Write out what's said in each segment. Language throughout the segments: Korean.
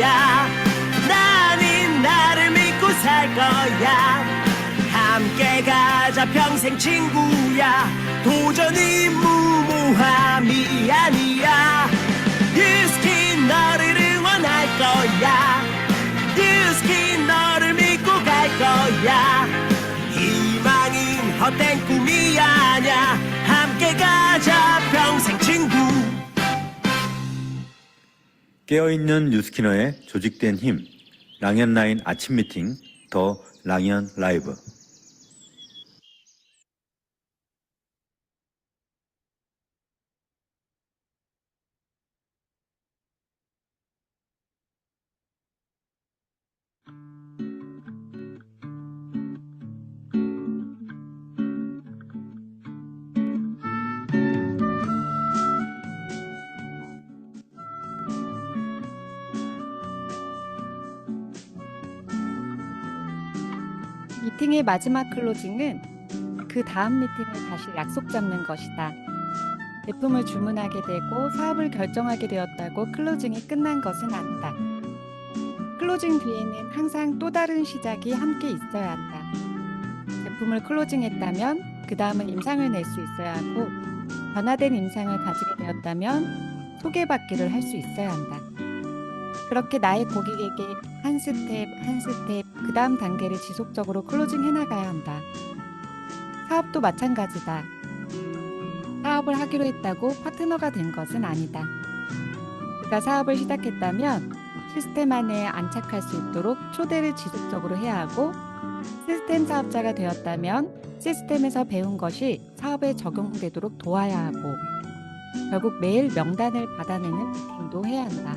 친구야. 나는 나를 믿고 살 거야. 함께 가자 평생 친구야. 도전이 무모함이 아니야. 뉴스킨 너를 응원할 거야. 뉴스킨 너를 믿고 갈 거야. 희망은 헛된 꿈이 아냐. 함께 가자 평생 친구. 깨어있는 뉴스키너의 조직된 힘, 랑연라인 아침 미팅, 더 랑연 라이브. 미팅의 마지막 클로징은 그 다음 미팅을 다시 약속 잡는 것이다. 제품을 주문하게 되고 사업을 결정하게 되었다고 클로징이 끝난 것은 아니다. 클로징 뒤에는 항상 또 다른 시작이 함께 있어야 한다. 제품을 클로징했다면 그 다음은 임상을 낼 수 있어야 하고, 변화된 임상을 가지게 되었다면 소개받기를 할 수 있어야 한다. 그렇게 나의 고객에게 한 스텝 한 스텝 그 다음 단계를 지속적으로 클로징 해나가야 한다. 사업도 마찬가지다. 사업을 하기로 했다고 파트너가 된 것은 아니다. 그가 사업을 시작했다면 시스템 안에 안착할 수 있도록 초대를 지속적으로 해야 하고, 시스템 사업자가 되었다면 시스템에서 배운 것이 사업에 적용되도록 도와야 하고, 결국 매일 명단을 받아내는 미팅도 해야 한다.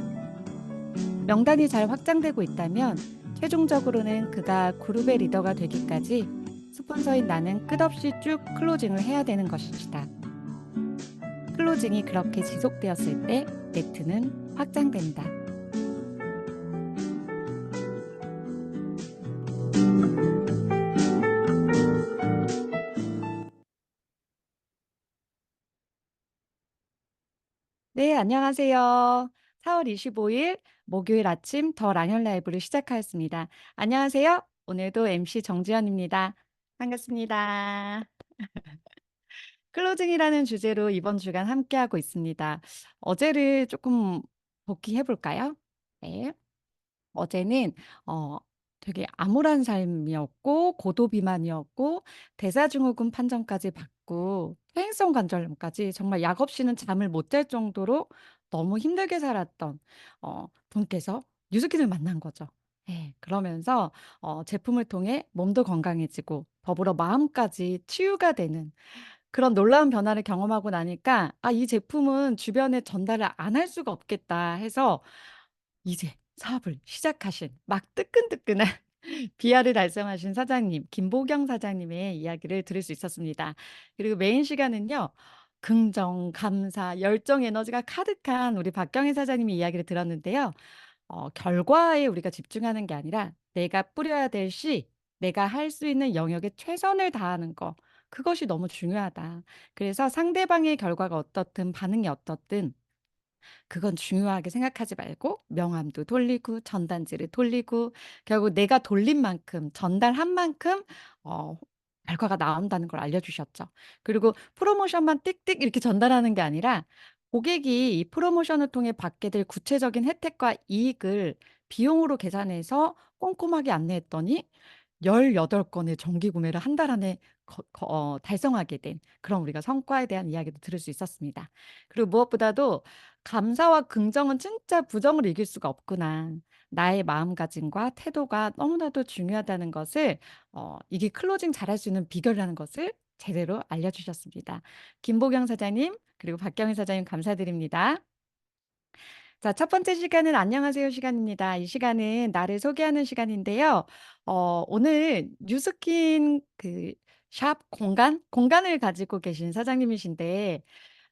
명단이 잘 확장되고 있다면 최종적으로는 그가 그룹의 리더가 되기까지 스폰서인 나는 끝없이 쭉 클로징을 해야 되는 것이다. 클로징이 그렇게 지속되었을 때 네트는 확장된다. 네, 안녕하세요. 4월 25일 목요일 아침 더 랑연 라이브를 시작하였습니다. 안녕하세요. 오늘도 MC 정지현입니다. 반갑습니다. 클로징이라는 주제로 이번 주간 함께하고 있습니다. 어제를 조금 복귀해 볼까요? 네. 어제는 어 되게 암울한 삶이었고 고도 비만이었고 대사증후군 판정까지 받고 퇴행성 관절염까지, 정말 약 없이는 잠을 못 잘 정도로 너무 힘들게 살았던 분께서 뉴스킨을 만난 거죠. 예. 그러면서 제품을 통해 몸도 건강해지고 더불어 마음까지 치유가 되는 그런 놀라운 변화를 경험하고 나니까 '아, 이 제품은 주변에 전달을 안 할 수가 없겠다.' 해서 이제 사업을 시작하신 막 뜨끈뜨끈한 비아를 달성하신 사장님, 김보경 사장님의 이야기를 들을 수 있었습니다. 그리고 메인 시간은요, 긍정, 감사, 열정 에너지가 가득한 우리 박경희 사장님의 이야기를 들었는데요. 결과에 우리가 집중하는 게 아니라 내가 뿌려야 될 씨, 내가 할 수 있는 영역에 최선을 다하는 거, 그것이 너무 중요하다. 그래서 상대방의 결과가 어떻든 반응이 어떻든 그건 중요하게 생각하지 말고 명함도 돌리고 전단지를 돌리고 결국 내가 돌린 만큼 전달한 만큼 어 결과가 나온다는 걸 알려주셨죠. 그리고 프로모션만 띡띡 이렇게 전달하는 게 아니라 고객이 이 프로모션을 통해 받게 될 구체적인 혜택과 이익을 비용으로 계산해서 꼼꼼하게 안내했더니 18건의 정기 구매를 한 달 안에 달성하게 된 그런 우리가 성과에 대한 이야기도 들을 수 있었습니다. 그리고 무엇보다도 감사와 긍정은 진짜 부정을 이길 수가 없구나. 나의 마음가짐과 태도가 너무나도 중요하다는 것을, 이게 클로징 잘할 수 있는 비결이라는 것을 제대로 알려주셨습니다. 김보경 사장님, 그리고 박경희 사장님 감사드립니다. 자, 첫 번째 시간은 안녕하세요 시간입니다. 이 시간은 나를 소개하는 시간인데요. 오늘 뉴스킨 그 샵 공간을 가지고 계신 사장님이신데,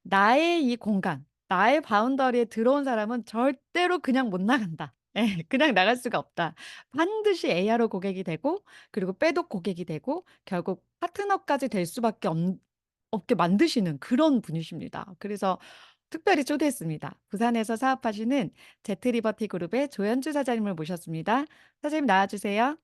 나의 이 공간, 나의 바운더리에 들어온 사람은 절대로 그냥 못 나간다. 예, 그냥 나갈 수가 없다. 반드시 ARO 고객이 되고, 그리고 빼독 고객이 되고, 결국 파트너까지 될 수밖에 없게 만드시는 그런 분이십니다. 그래서 특별히 초대했습니다. 부산에서 사업하시는 제트리버티 그룹의 조현주 사장님을 모셨습니다. 사장님 나와주세요.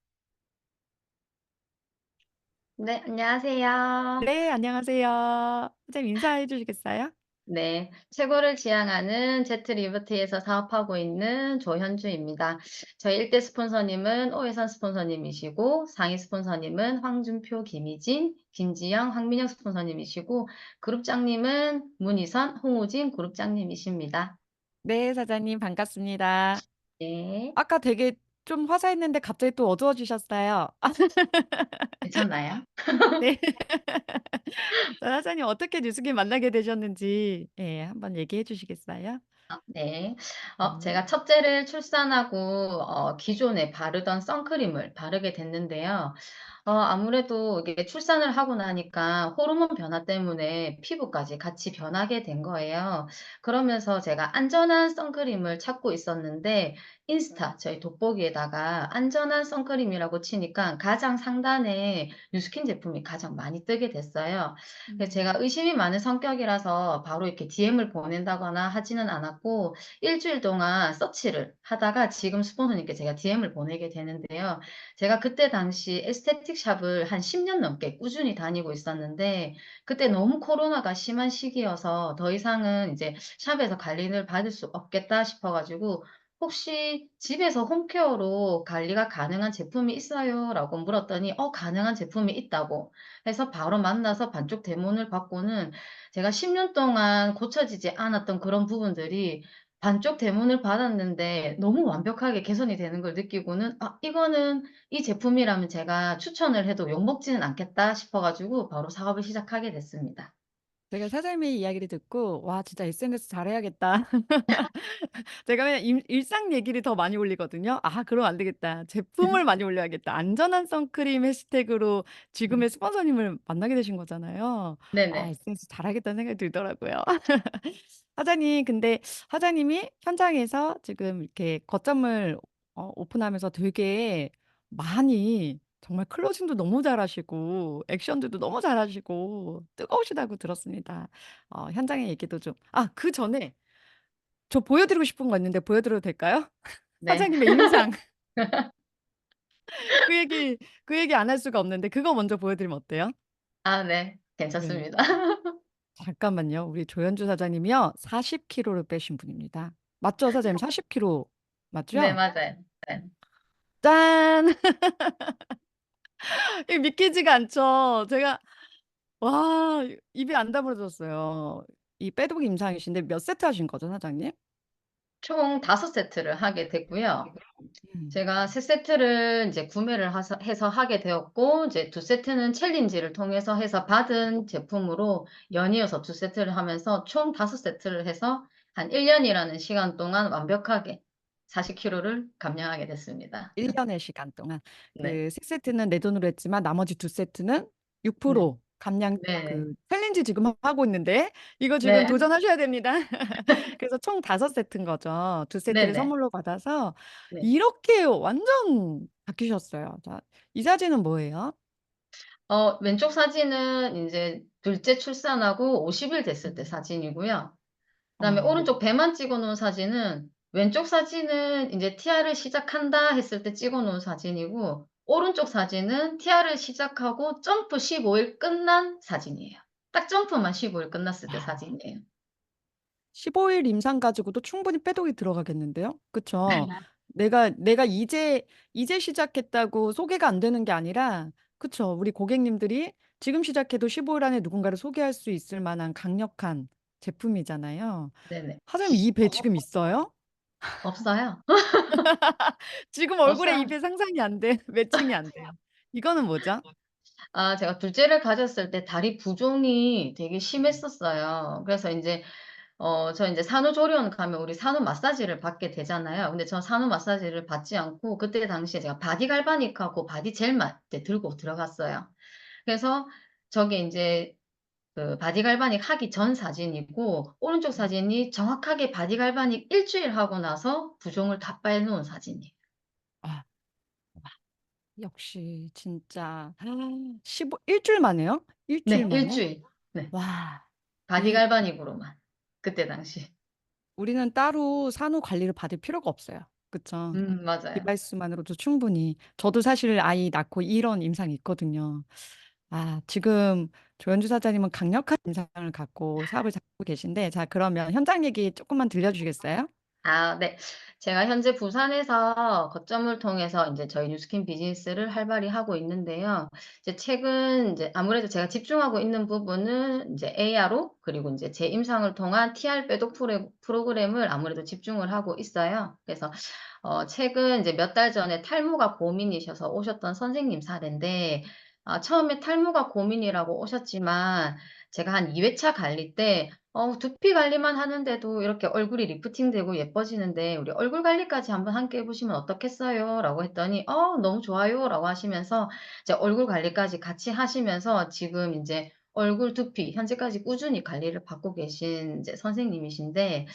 네, 안녕하세요. 네, 안녕하세요. 사장님 인사해 주시겠어요? 네, 최고를 지향하는 제트 리버티에서 사업하고 있는 조현주입니다. 저희 일대 스폰서님은 오해선 스폰서님이시고, 상위 스폰서님은 황준표, 김희진, 김지영, 황민영 스폰서님이시고, 그룹장님은 문희선, 홍우진 그룹장님이십니다. 네, 사장님 반갑습니다. 네, 아까 되게 좀 화사했는데 갑자기 또 어두워지셨어요. 괜찮나요? 네. 자, 사장님 어떻게 뉴스긴 만나게 되셨는지 예, 한번 얘기해 주시겠어요? 네. 네. 제가 첫째를 출산하고 기존에 바르던 선크림을 바르게 됐는데요. 아무래도 이게 출산을 하고 나니까 호르몬 변화 때문에 피부까지 같이 변하게 된 거예요. 그러면서 제가 안전한 선크림을 찾고 있었는데 인스타 저희 돋보기에다가 안전한 선크림이라고 치니까 가장 상단에 뉴스킨 제품이 가장 많이 뜨게 됐어요. 그래서 음. 제가 의심이 많은 성격이라서 바로 이렇게 DM을 보낸다거나 하지는 않았고 일주일 동안 서치를 하다가 지금 스폰서님께 제가 DM을 보내게 되는데요. 제가 그때 당시 에스테틱 샵을 한 10년 넘게 꾸준히 다니고 있었는데 그때 너무 코로나가 심한 시기여서 더 이상은 이제 샵에서 관리를 받을 수 없겠다 싶어 가지고 "혹시 집에서 홈케어로 관리가 가능한 제품이 있어요?"라고 물었더니 가능한 제품이 있다고 해서 바로 만나서 반쪽 대문을 받고는 제가 10년 동안 고쳐지지 않았던 그런 부분들이 반쪽 대문을 받았는데 너무 완벽하게 개선이 되는 걸 느끼고는 '아 이거는 이 제품이라면 제가 추천을 해도 욕먹지는 않겠다.' 싶어 가지고 바로 사업을 시작하게 됐습니다. 제가 사장님의 이야기를 듣고 와 진짜 SNS 잘해야겠다. 제가 그냥 일상 얘기를 더 많이 올리거든요. 아, 그럼 안 되겠다. 제품을 많이 올려야겠다. 안전한 선크림 해시태그로 지금의 스폰서님을 만나게 되신 거잖아요. 아, 네네. SNS 잘하겠다는 생각이 들더라고요. 사장님, 근데 사장님이 현장에서 지금 이렇게 거점을 오픈하면서 되게 많이 정말 클로징도 너무 잘하시고 액션들도 너무 잘하시고 뜨거우시다고 들었습니다. 현장의 얘기도 좀. 아, 그 전에 저 보여드리고 싶은 거 있는데 보여드려도 될까요? 네. 사장님의 인상. 그 얘기 그 얘기 안 할 수가 없는데 그거 먼저 보여드리면 어때요? 아 네. 네. 괜찮습니다. 잠깐만요. 우리 조현주 사장님이요. 40kg를 빼신 분입니다. 맞죠, 사장님? 40kg 네 맞죠? 맞아요. 네. 짠. 이 믿기지가 않죠. 제가 와, 입이 안 다물어졌어요. 이 빼독 임상이신데 몇 세트 하신 거죠, 사장님? 총 5 세트를 하게 됐고요. 음. 제가 3 세트를 인제 구매를 하서 해서 하게 되었고 이제 2 세트는 챌린지를 통해서 해서 받은 제품으로 연이어서 2 세트를 하면서 총 5 세트를 해서 한 1 년이라는 시간 동안 완벽하게 40 킬로를 감량하게 됐습니다. 1 년의 시간 동안 네. 그 3 세트는 내 돈으로 했지만 나머지 2 세트는 네. 6% 감량 네. 그 챌린지 지금 하고 있는데 이거 지금 네. 도전하셔야 됩니다. 그래서 총 5 세트인 거죠. 2 세트를 네네. 선물로 받아서 네. 이렇게 완전 바뀌셨어요. 자, 이 사진은 뭐예요? 왼쪽 사진은 인제 둘째 출산하고 50일 됐을 때 음. 사진이고요. 그다음에 어. 오른쪽 배만 찍어 놓은 사진은 왼쪽 사진은 인제 티아를 시작한다 했을 때 찍어 놓은 사진이고 오른쪽 사진은 티아를 시작하고 점프 15일 끝난 사진이에요. 딱 점프만 15일 끝났을 때 야. 사진이에요. 15일 임상 가지고도 충분히 빼독이 들어가겠는데요. 그쵸? 내가 이제 시작했다고 소개가 안 되는 게 아니라 그쵸? 우리 고객님들이 지금 시작해도 15일 안에 누군가를 소개할 수 있을 만한 강력한 제품이잖아요. 네네. 사장님 이 배 지금 있어요? 없어요. 지금 얼굴에 이 없어요. 배 상상이 안 돼. 매칭이 안 돼요. 이거는 뭐죠? 제가 둘째를 가졌을 때 다리 부종이 되게 심했었어요. 그래서 인제 저 인제 산후조리원 가면 우리 산후 마사지를 받게 되잖아요. 근데 저 산후 마사지를 받지 않고 그때 당시에 제가 바디 갈바닉하고 바디 젤만 이제 들고 들어갔어요. 그래서 저게 인제 그 바디 갈바닉 하기 전 사진이고 오른쪽 사진이 정확하게 바디 갈바닉 일 주일 하고 나서 부종을 다 빼놓은 사진이에요. 아, 역시 진짜 15 일주일 만에요? 일주일 네. 일 만에? 주일. 네. 와. 바디 이 갈바닉으로만. 그때 당시. 우리는 따로 산후 관리를 받을 필요가 없어요. 그쵸? 맞아요. 디바이스만으로도 충분히. 저도 사실 아이 낳고 이런 임상이 있거든요. 아, 지금 조현주 사장님은 강력한 임상을 갖고 사업을 잡고 계신데, 자, 그러면 현장 얘기 조금만 들려주시겠어요? 아, 네. 제가 현재 부산에서 거점을 통해서 이제 저희 뉴스킨 비즈니스를 활발히 하고 있는데요. 이제 최근 이제 아무래도 제가 집중하고 있는 부분은 이제 ARO 그리고 이제 제 임상을 통한 TR 빼독 프로그램을 아무래도 집중을 하고 있어요. 그래서 최근 이제 몇 달 전에 탈모가 고민이셔서 오셨던 선생님 사례인데, 처음에 탈모가 고민이라고 오셨지만 제가 한 2 회차 관리 때 두피 관리만 하는데도 이렇게 얼굴이 리프팅되고 예뻐지는데 우리 얼굴 관리까지 한번 함께 해 보시면 어떻겠어요?"라고 했더니 너무 좋아요."라고 하시면서 이제 얼굴 관리까지 같이 하시면서 지금 인제 얼굴 두피 현재까지 꾸준히 관리를 받고 계신 이제 선생님이신데,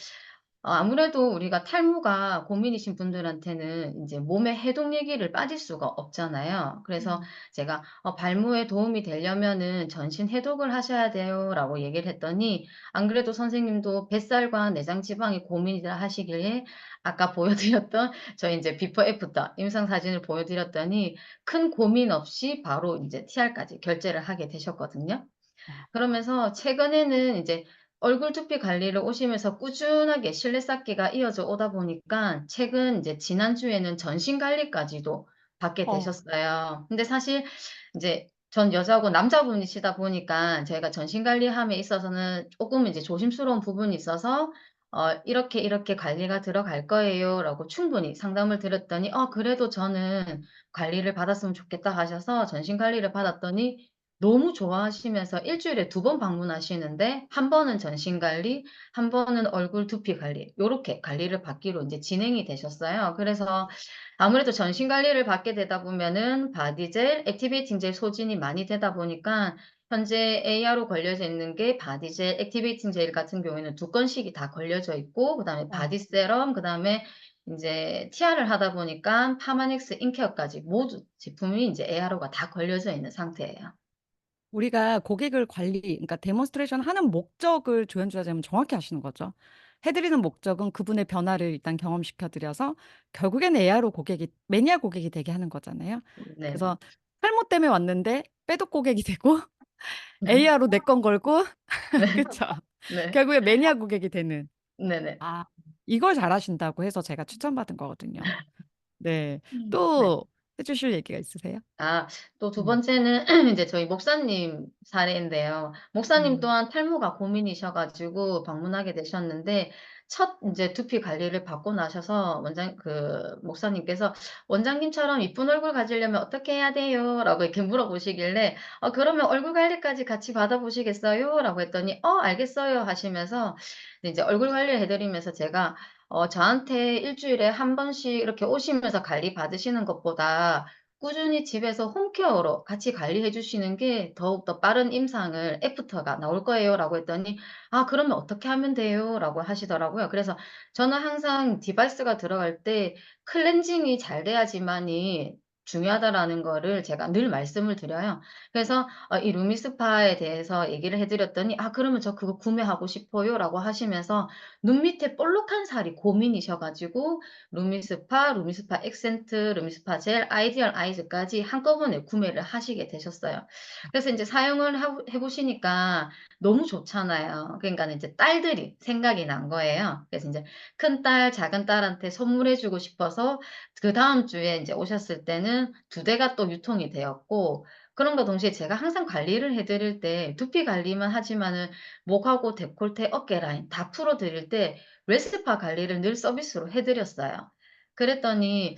아무래도 우리가 탈모가 고민이신 분들한테는 인제 몸의 해독 얘기를 빠질 수가 없잖아요. 그래서 음. 제가 "발모에 도움이 되려면은 전신 해독을 하셔야 돼요."라고 얘기를 했더니, 안 그래도 선생님도 뱃살과 내장 지방이 고민이라 하시길래 아까 보여 드렸던 저희 인제 비포 애프터 임상 사진을 보여 드렸더니 큰 고민 없이 바로 인제 TR까지 결제를 하게 되셨거든요. 그러면서 최근에는 이제 얼굴 두피 관리를 오시면서 꾸준하게 실내 쌓기가 이어져 오다 보니까 최근 이제 지난주에는 전신 관리까지도 받게 어, 되셨어요. 근데 사실 이제 전 여자고 남자분이시다 보니까 저희가 전신 관리함에 있어서는 쪼끔 이제 조심스러운 부분이 있어서 "이렇게, 이렇게 관리가 들어갈 거예요."라고 충분히 상담을 드렸더니 그래도 저는 관리를 받았으면 좋겠다." 하셔서 전신 관리를 받았더니 너무 좋아하시면서 일 주일에 2번 방문하시는데, 한 번은 전신 관리, 한 번은 얼굴 두피 관리 요렇게 관리를 받기로 인제 진행이 되셨어요. 그래서 아무래도 전신 관리를 받게 되다 보면은 바디젤, 액티베이팅 젤 소진이 많이 되다 보니까 현재 AR로 걸려져 있는 게 바디젤, 액티베이팅 젤 같은 경우에는 2건씩이 다 걸려져 있고, 그다음에 어. 바디 세럼, 그다음에 인제 TR을 하다 보니까 파마닉스 인케어까지 모두 제품이 인제 ARO가 다 걸려져 있는 상태예요. 우리가 고객을 그러니까 데몬스트레이션 하는 목적을 조연주 사장님은 정확히 아시는 거죠. 해드리는 목적은 그분의 변화를 일단 경험시켜 드려서 결국에는 ARO 고객이, 매니아 고객이 되게 하는 거잖아요. 네네. 그래서 탈모 때문에 왔는데 빼독 고객이 되고 AR로 내 건 걸고 네. 그쵸. 네. 결국에 매니아 고객이 되는. 네네. 아, 이걸 잘하신다고 해서 제가 추천받은 거거든요. 네. 네. 또 해 주실 얘기가 있으세요? 또 두 음. 번째는 이제 저희 목사님 사례인데요. 목사님 음. 또한 탈모가 고민이셔 가지고 방문하게 되셨는데, 첫 인제 두피 관리를 받고 나셔서 목사님께서 "원장님처럼 이쁜 얼굴 가지려면 어떻게 해야 돼요?"라고 이렇게 물어보시길래 그러면 얼굴 관리까지 같이 받아 보시겠어요?"라고 했더니 알겠어요." 하시면서 이제 얼굴 관리를 해 드리면서 제가 저한테 일 주일에 한 번씩 이렇게 오시면서 관리 받으시는 것보다 꾸준히 집에서 홈케어로 같이 관리해 주시는 게 더욱더 빠른 임상을 애프터가 나올 거예요라고 했더니 그러면 어떻게 하면 돼요?"라고 하시더라고요. 그래서 저는 항상 디바이스가 들어갈 때 클렌징이 잘 돼야지만이 중요하다라는 거를 제가 늘 말씀을 드려요. 그래서 이 루미스파에 대해서 얘기를 해 드렸더니 그러면 저 그거 구매하고 싶어요."라고 하시면서 눈 밑에 볼록한 살이 고민이셔 가지고 루미스파, 루미스파 액센트, 루미스파 젤, 아이디얼 아이즈까지 한꺼번에 구매를 하시게 되셨어요. 그래서 인제 사용을 해 보시니까 너무 좋잖아요. 그러니까는 이제 딸들이 생각이 난 거예요. 그래서 인제 큰딸, 작은딸한테 선물해 주고 싶어서 그다음 주에 인제 오셨을 때는 2 대가 또 유통이 되었고, 그럼과 동시에 제가 항상 관리를 해 드릴 때 두피 관리만 하지만은 목하고 데콜테, 어깨 라인 다 풀어 드릴 때 웨스파 관리를 늘 서비스로 해 드렸어요. 그랬더니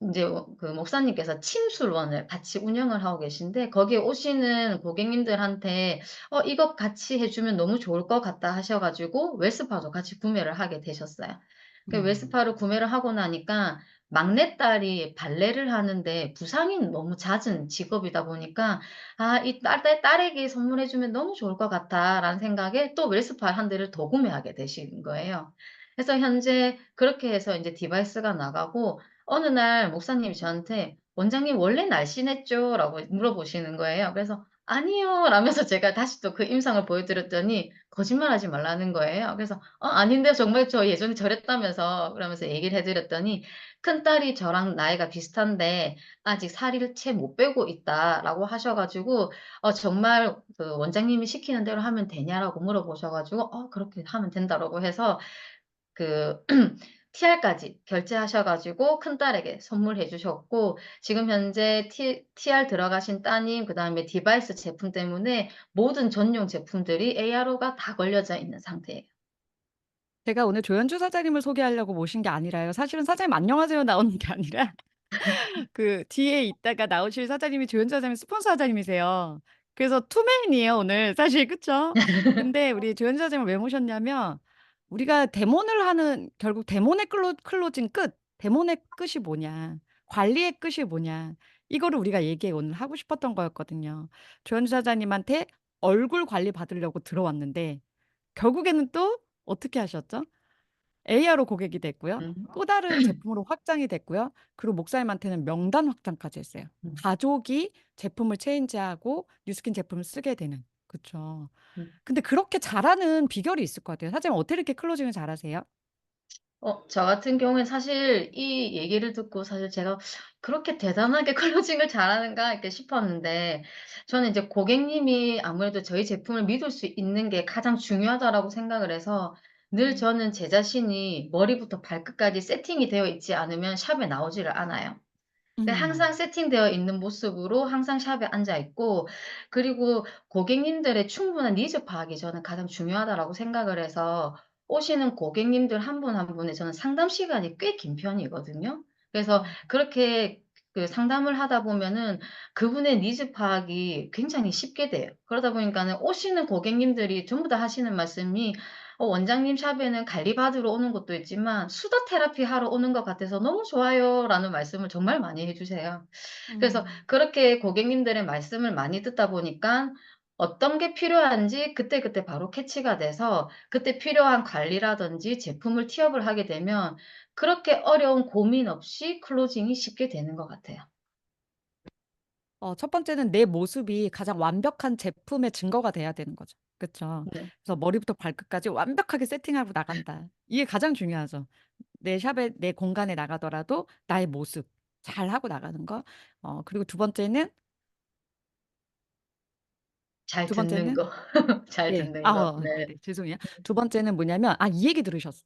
인제 그 목사님께서 침술원을 같이 운영을 하고 계신데, 거기에 오시는 고객님들한테 이거 같이 해 주면 너무 좋을 것 같다." 하셔 가지고 웨스파도 같이 구매를 하게 되셨어요. 그 음. 웨스파를 구매를 하고 나니까 막내딸이 발레를 하는데 부상이 너무 잦은 직업이다 보니까 '아 이 딸에게 선물해 주면 너무 좋을 것 같다.'라는 생각에 또 웰스파 한 대를 더 구매하게 되신 거예요. 그래서 현재 그렇게 해서 인제 디바이스가 나가고, 어느 날 목사님이 저한테 "원장님 원래 날씬했죠?"라고 물어보시는 거예요. 그래서 "아니요." 라면서 제가 다시 또 그 임상을 보여드렸더니 거짓말하지 말라는 거예요. 그래서 아닌데요. 정말 저 예전에 저랬다면서." 그러면서 얘기를 해 드렸더니 "큰딸이 저랑 나이가 비슷한데 아직 살을 채 못 빼고 있다."라고 하셔 가지고 정말 그 "원장님이 시키는 대로 하면 되냐?"라고 물어보셔 가지고 그렇게 하면 된다."라고 해서 그 TR까지 결제하셔 가지고 큰딸에게 선물해 주셨고, 지금 현재 TR 들어가신 따님 그다음에 디바이스 제품 때문에 모든 전용 제품들이 ARO가 다 걸려져 있는 상태예요. 제가 오늘 조연주 사장님을 소개하려고 모신 게 아니라요. 사실은 "사장님 안녕하세요." 나오는 게 아니라 그 뒤에 있다가 나오실 사장님이 조연주 사장님 스폰서 사장님이세요. 그래서 투맨이에요 오늘 사실. 그쵸? 근데 우리 조연주 사장님을 왜 모셨냐면 우리가 데몬을 하는, 결국 데몬의 클로징 끝, 데몬의 끝이 뭐냐, 관리의 끝이 뭐냐, 이거를 우리가 오늘 하고 싶었던 거였거든요. 조연주 사장님한테 얼굴 관리 받으려고 들어왔는데 결국에는 또 어떻게 하셨죠? AR로 고객이 됐고요. 음. 또 다른 제품으로 확장이 됐고요. 그리고 목사님한테는 명단 확장까지 했어요. 음. 가족이 제품을 체인지하고 뉴스킨 제품을 쓰게 되는. 그쵸. 음. 근데 그렇게 잘하는 비결이 있을 것 같아요. 사장님 어떻게 이렇게 클로징을 잘하세요? 저 같은 경우엔 사실 이 얘기를 듣고 사실 제가 '그렇게 대단하게 클로징을 잘하는가?' 이렇게 싶었는데, 저는 이제 고객님이 아무래도 저희 제품을 믿을 수 있는 게 가장 중요하다라고 생각을 해서 늘 음. 저는 제 자신이 머리부터 발끝까지 세팅이 되어 있지 않으면 샵에 나오지를 않아요. 항상 음. 세팅되어 있는 모습으로 항상 샵에 앉아 있고, 그리고 고객님들의 충분한 니즈 파악이 저는 가장 중요하다라고 생각을 해서 오시는 고객님들 한 분 한 분의 저는 상담 시간이 꽤 긴 편이거든요. 그래서 어. 그렇게 그 상담을 하다 보면은 그분의 니즈 파악이 굉장히 쉽게 돼요. 그러다 보니까는 오시는 고객님들이 전부 다 하시는 말씀이 "원장님 샵에는 관리 받으러 오는 것도 있지만 수다 테라피 하러 오는 것 같아서 너무 좋아요."라는 말씀을 정말 많이 해 주세요. 그래서 음. 그렇게 고객님들의 말씀을 많이 듣다 보니까 어떤 게 필요한지 그때그때 바로 캐치가 돼서 그때 필요한 관리라든지 제품을 티업을 하게 되면 그렇게 어려운 고민 없이 클로징이 쉽게 되는 것 같아요. 첫 번째는 내 모습이 가장 완벽한 제품의 증거가 돼야 되는 거죠. 그쵸? 네. 그래서 머리부터 발끝까지 완벽하게 세팅하고 나간다. 이게 가장 중요하죠. 내 샵에, 내 공간에 나가더라도 나의 모습 잘하고 나가는 거. 그리고 잘 두 듣는 번째는 거. 잘 네. 듣는 거. 네. 네네. 죄송해요. 두 번째는 뭐냐면 이 얘기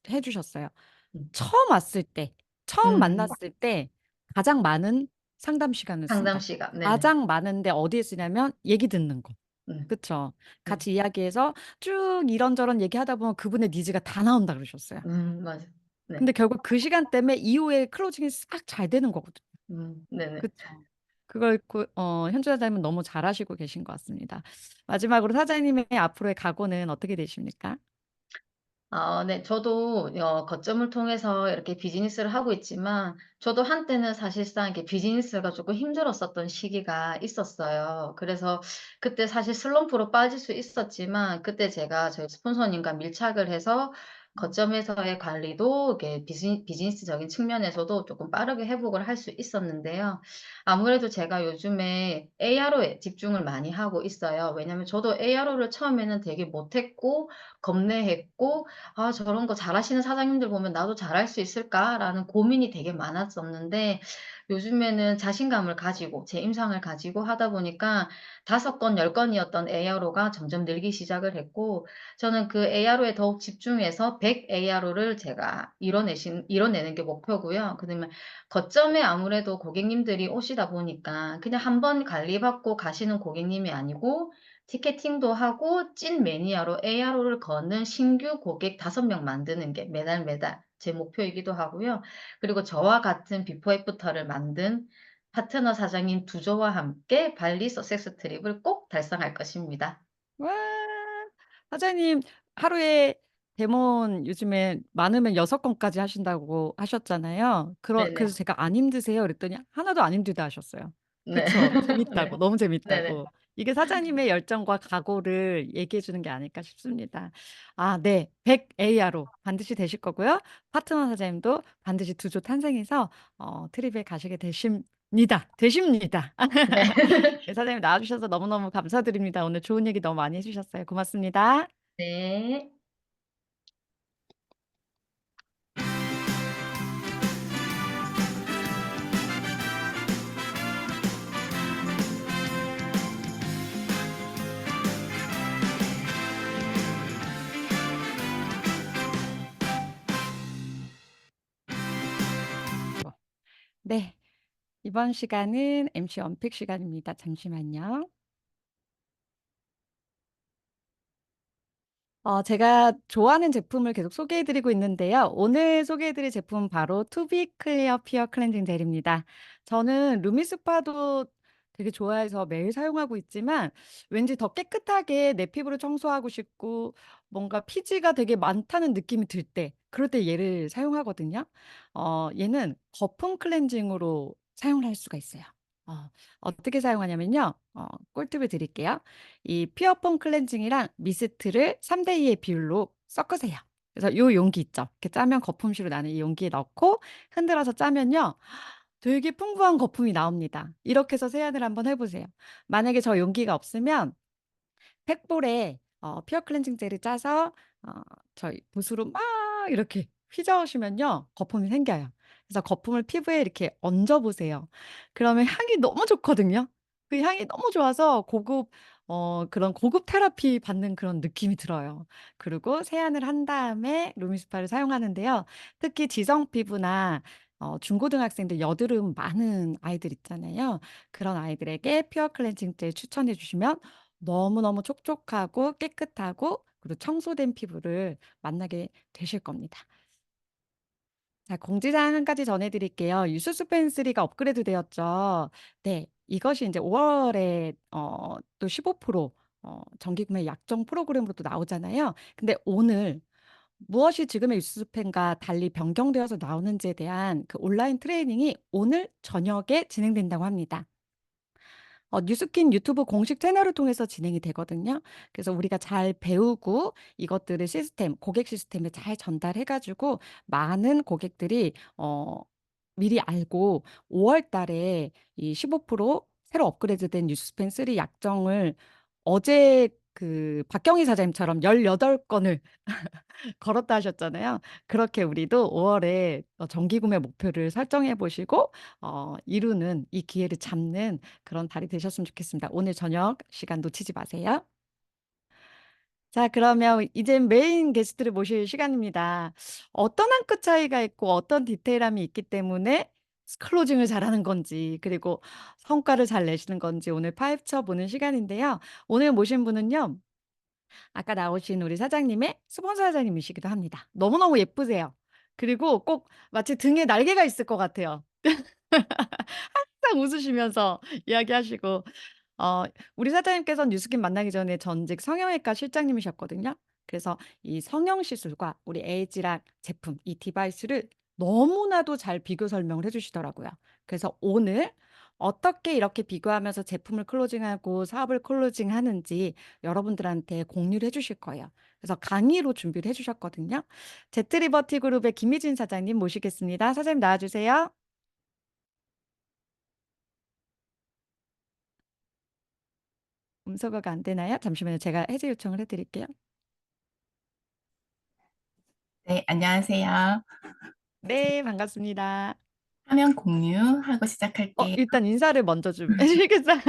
해 주셨어요. 음. 처음 왔을 때, 처음 음. 만났을 때 가장 많은 상담 시간을 상담 쓴다. 시간. 네네. 가장 많은데 어디에 쓰냐면 얘기 듣는 거. 음. 그쵸. 네. 같이 이야기해서 쭉 이런저런 얘기하다 보면 그분의 니즈가 다 나온다 그러셨어요. 맞아. 네. 근데 결국 그 시간 때문에 이후에 클로징이 싹 잘 되는 거거든요. 네네. 그쵸. 그걸 현주 사장님은 너무 잘하시고 계신 것 같습니다. 마지막으로 사장님의 앞으로의 각오는 어떻게 되십니까? 네. 저도 거점을 통해서 이렇게 비즈니스를 하고 있지만 저도 한때는 사실상 이렇게 비즈니스가 조금 힘들었었던 시기가 있었어요. 그래서 그때 사실 슬럼프로 빠질 수 있었지만 그때 제가 저희 스폰서님과 밀착을 해서 거점에서의 관리도 이렇게 비즈니스적인 측면에서도 조금 빠르게 회복을 할 수 있었는데요. 아무래도 제가 요즘에 ARO에 집중을 많이 하고 있어요. 왜냐하면 저도 ARO를 처음에는 되게 못했고 겁내했고 '아 저런 거 잘하시는 사장님들 보면 나도 잘할 수 있을까?'라는 고민이 되게 많았었는데, 요즘에는 자신감을 가지고 제 임상을 가지고 하다 보니까 5건 10 건이었던 ARO가 점점 늘기 시작을 했고, 저는 그 ARO에 더욱 집중해서 100 ARO를 제가 이뤄내는 게 목표고요. 그다음에 거점에 아무래도 고객님들이 오시다 보니까 그냥 한 번 관리받고 가시는 고객님이 아니고 티켓팅도 하고 찐 매니아로 ARO를 거는 신규 고객 5명 만드는 게 매달 매달 제 목표이기도 하고요. 그리고 저와 같은 비포 애프터를 만든 파트너 사장님 두 조와 함께 발리 서섹스 트립을 꼭 달성할 것입니다. 와. 사장님 하루에 데몬 요즘에 많으면 6건까지 하신다고 하셨잖아요. 네네. 그래서 제가 "안 힘드세요?" 그랬더니 "하나도 안 힘들다." 하셨어요. 네. 그쵸. 재밌다고. 네. 너무 네네. 재밌다고. 이게 사장님의 열정과 각오를 얘기해 주는 게 아닐까 싶습니다. 네. 100 ARO 반드시 되실 거고요. 파트너 사장님도 반드시 두 조 탄생해서 트립에 가시게 되십니다. 네. 네, 사장님 나와주셔서 너무너무 감사드립니다. 오늘 좋은 얘기 너무 많이 해주셨어요. 고맙습니다. 네. 네, 이번 시간은 MC 언픽 시간입니다. 잠시만요. 제가 좋아하는 제품을 계속 소개해드리고 있는데요. 오늘 소개해드릴 제품은 바로 투비 클리어 피어 클렌징 젤입니다. 저는 루미스파도 되게 좋아해서 매일 사용하고 있지만 왠지 더 깨끗하게 내 피부를 청소하고 싶고 뭔가 피지가 되게 많다는 느낌이 들 때, 그럴 때 얘를 사용하거든요. 얘는 거품 클렌징으로 사용을 할 수가 있어요. 어떻게 사용하냐면요. 꿀팁을 드릴게요. 이 피어폼 클렌징이랑 미스트를 3대2의 비율로 섞으세요. 그래서 요 용기 있죠. 이렇게 짜면 거품식으로 나는 이 용기에 넣고 흔들어서 짜면요. 되게 풍부한 거품이 나옵니다. 이렇게 해서 세안을 한번 해보세요. 만약에 저 용기가 없으면 팩볼에 피어 클렌징 젤을 짜서 어, 저희 붓으로 막 이렇게 휘저으시면요. 거품이 생겨요. 그래서 거품을 피부에 이렇게 얹어 보세요. 그러면 향이 너무 좋거든요. 그 향이 너무 좋아서 그런 고급 테라피 받는 그런 느낌이 들어요. 그리고 세안을 한 다음에 루미스파를 사용하는데요. 특히 지성 피부나 중고등학생들 여드름 많은 아이들 있잖아요. 그런 아이들에게 피어 클렌징 젤 추천해 주시면 너무너무 촉촉하고 깨끗하고 그리고 청소된 피부를 만나게 되실 겁니다. 자, 공지사항 한 가지 전해드릴게요. 유수스 펜3가 업그레이드 되었죠. 네, 이것이 이제 5월에 또 15% 정기구매 약정 프로그램으로 또 나오잖아요. 근데 오늘 무엇이 지금의 유스펜과 달리 변경되어서 나오는지에 대한 그 온라인 트레이닝이 오늘 저녁에 진행된다고 합니다. 뉴스킨 유튜브 공식 채널을 통해서 진행이 되거든요. 그래서 우리가 잘 배우고 이것들을 고객 시스템에 잘 전달해가지고 많은 고객들이 미리 알고 5월 달에 이 15% 새로 업그레이드된 뉴스펜 3 약정을 어제 그 박경희 사장님처럼 18건을 걸었다 하셨잖아요. 그렇게 우리도 5월에 정기 구매 목표를 설정해 보시고 이루는 이 기회를 잡는 그런 달이 되셨으면 좋겠습니다. 오늘 저녁 시간 놓치지 마세요. 자, 그러면 이제 메인 게스트를 모실 시간입니다. 어떤 한 끗 차이가 있고 어떤 디테일함이 있기 때문에 클로징을 잘하는 건지, 그리고 성과를 잘 내시는 건지 오늘 파헤쳐 보는 시간인데요. 오늘 모신 분은요. 아까 나오신 우리 사장님의 스폰서 사장님이시기도 합니다. 너무너무 예쁘세요. 그리고 꼭 마치 등에 날개가 있을 것 같아요. 항상 웃으시면서 이야기하시고 우리 사장님께서는 뉴스킨 만나기 전에 전직 성형외과 실장님이셨거든요. 그래서 이 성형 시술과 우리 에이지락 제품, 이 디바이스를 너무나도 잘 비교 설명을 해주시더라고요. 그래서 오늘 어떻게 이렇게 비교하면서 제품을 클로징하고 사업을 클로징하는지 여러분들한테 공유를 해주실 거예요. 그래서 강의로 준비를 해주셨거든요. 제트리버티 그룹의 김희진 사장님 모시겠습니다. 사장님 나와주세요. 음소거가 안 되나요? 잠시만요. 제가 해제 요청을 해드릴게요. 네, 안녕하세요. 네, 반갑습니다. 화면 공유하고 시작할게요. 일단 인사를 먼저 좀 해주시겠어요?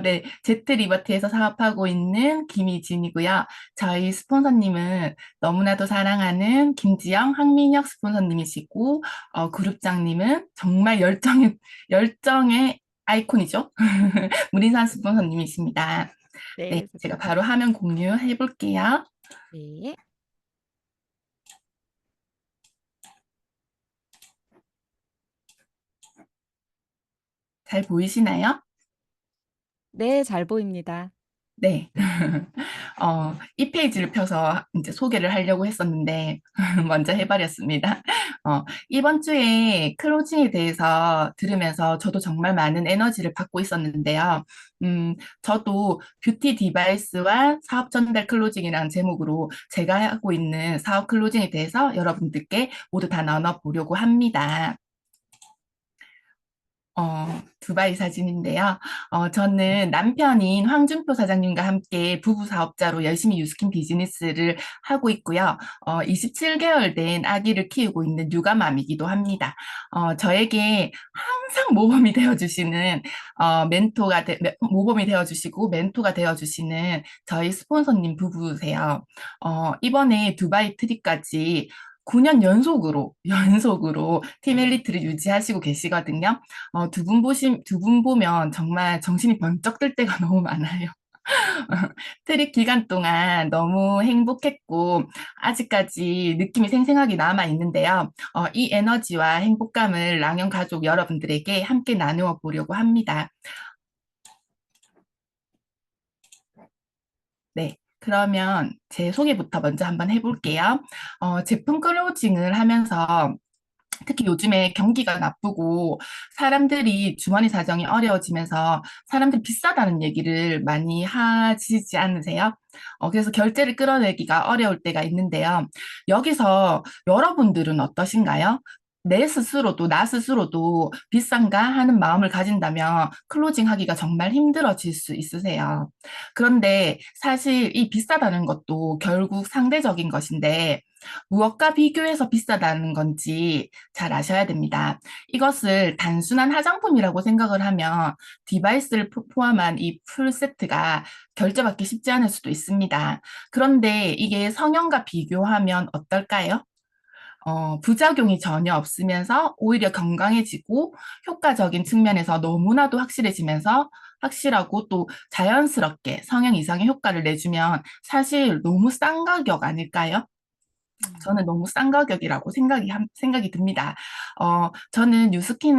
네, 제트 리버티에서 사업하고 있는 김희진이고요. 저희 스폰서님은 너무나도 사랑하는 김지영, 황민혁 스폰서님이시고, 그룹장님은 정말 열정의 아이콘이죠. 문인산 스폰서님이십니다. 네, 네, 제가 바로 화면 공유해 볼게요. 네, 잘 보이시나요? 네, 잘 보입니다. 네. 이 페이지를 펴서 이제 소개를 하려고 했었는데, 먼저 해버렸습니다. 이번 주에 클로징에 대해서 들으면서 저도 정말 많은 에너지를 받고 있었는데요. 저도 뷰티 디바이스와 사업 전달 클로징이라는 제목으로 제가 하고 있는 사업 클로징에 대해서 여러분들께 모두 다 나눠보려고 합니다. 두바이 사진인데요. 저는 남편인 황준표 사장님과 함께 부부 사업자로 열심히 유스킨 비즈니스를 하고 있고요. 27개월 된 아기를 키우고 있는 육아맘이기도 합니다. 저에게 항상 모범이 되어주시는 모범이 되어주시고 멘토가 되어주시는 저희 스폰서님 부부세요. 이번에 두바이 트립까지 9년 연속으로 팀 엘리트를 유지하시고 계시거든요. 두 분 보면 정말 정신이 번쩍 들 때가 너무 많아요. 트립 기간 동안 너무 행복했고, 아직까지 느낌이 생생하게 남아 있는데요. 이 에너지와 행복감을 랑연 가족 여러분들에게 함께 나누어 보려고 합니다. 네. 그러면 제 소개부터 먼저 한번 해볼게요. 제품 클로징을 하면서 특히 요즘에 경기가 나쁘고 사람들이 주머니 사정이 어려워지면서 사람들이 비싸다는 얘기를 많이 하시지 않으세요? 그래서 결제를 끌어내기가 어려울 때가 있는데요. 여기서 여러분들은 어떠신가요? 나 스스로도 비싼가 하는 마음을 가진다면 클로징 하기가 정말 힘들어질 수 있으세요. 그런데 사실 이 비싸다는 것도 결국 상대적인 것인데 무엇과 비교해서 비싸다는 건지 잘 아셔야 됩니다. 이것을 단순한 화장품이라고 생각을 하면 디바이스를 포함한 이 풀 세트가 결제받기 쉽지 않을 수도 있습니다. 그런데 이게 성형과 비교하면 어떨까요? 부작용이 전혀 없으면서 오히려 건강해지고 효과적인 측면에서 너무나도 확실하고 또 자연스럽게 성형 이상의 효과를 내주면 사실 너무 싼 가격 아닐까요? 저는 너무 싼 가격이라고 생각이 듭니다. 저는 뉴스킨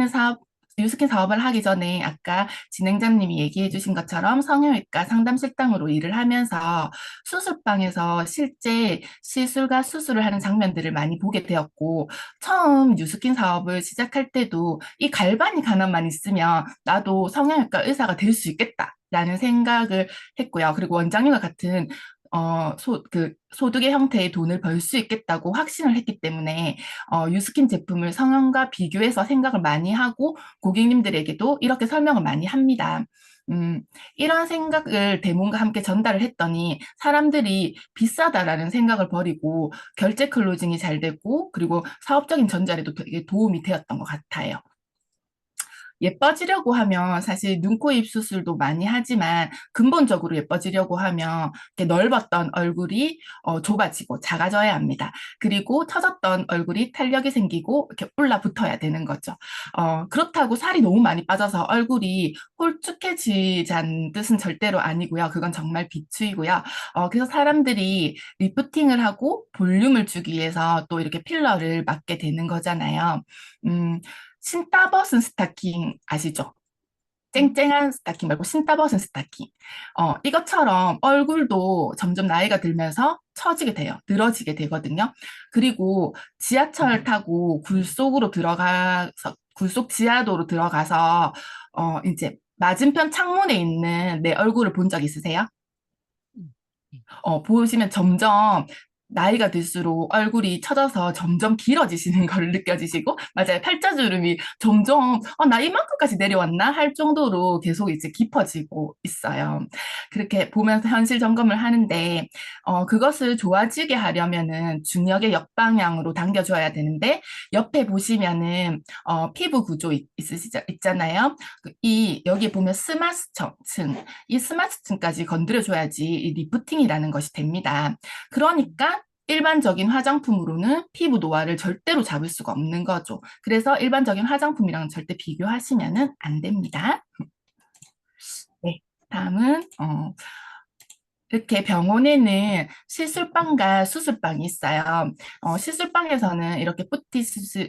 사업을 하기 전에 아까 진행자님이 얘기해 주신 것처럼 성형외과 상담 실장으로 일을 하면서 수술방에서 실제 시술과 수술을 하는 장면들을 많이 보게 되었고, 처음 뉴스킨 사업을 시작할 때도 이 갈바닉 하나만 있으면 나도 성형외과 의사가 될 수 있겠다라는 생각을 했고요. 그리고 원장님과 같은 소득의 형태의 돈을 벌 수 있겠다고 확신을 했기 때문에 유스킨 제품을 성형과 비교해서 생각을 많이 하고 고객님들에게도 이렇게 설명을 많이 합니다. 이런 생각을 데몬과 함께 전달을 했더니 사람들이 비싸다라는 생각을 버리고 결제 클로징이 잘 되고 그리고 사업적인 전달에도 되게 도움이 되었던 것 같아요. 예뻐지려고 하면 사실 눈, 코, 입 수술도 많이 하지만 근본적으로 예뻐지려고 하면 이렇게 넓었던 얼굴이 좁아지고 작아져야 합니다. 그리고 처졌던 얼굴이 탄력이 생기고 이렇게 올라붙어야 되는 거죠. 그렇다고 살이 너무 많이 빠져서 얼굴이 홀쭉해지자는 뜻은 절대로 아니고요. 그건 정말 비추이고요. 그래서 사람들이 리프팅을 하고 볼륨을 주기 위해서 또 이렇게 필러를 맞게 되는 거잖아요. 신따벗은 스타킹 아시죠? 쨍쨍한 스타킹 말고 신따벗은 스타킹. 이것처럼 얼굴도 점점 나이가 들면서 처지게 돼요. 늘어지게 되거든요. 그리고 지하철 타고 굴속 지하도로 들어가서, 이제 맞은편 창문에 있는 내 얼굴을 본 적 있으세요? 보시면 점점 나이가 들수록 얼굴이 처져서 점점 길어지시는 걸 느껴지시고, 맞아요. 팔자주름이 점점, 나 이만큼까지 내려왔나? 할 정도로 계속 이제 깊어지고 있어요. 그렇게 보면서 현실 점검을 하는데, 그것을 좋아지게 하려면은 중력의 역방향으로 당겨줘야 되는데, 옆에 보시면은, 피부 구조 있잖아요. 여기 보면 스마트층, 이 스마트층까지 건드려줘야지 이 리프팅이라는 것이 됩니다. 그러니까 일반적인 화장품으로는 피부 노화를 절대로 잡을 수가 없는 거죠. 그래서 일반적인 화장품이랑 절대 비교하시면 안 됩니다. 네, 다음은 이렇게 병원에는 시술방과 수술방이 있어요. 시술방에서는 이렇게 푸티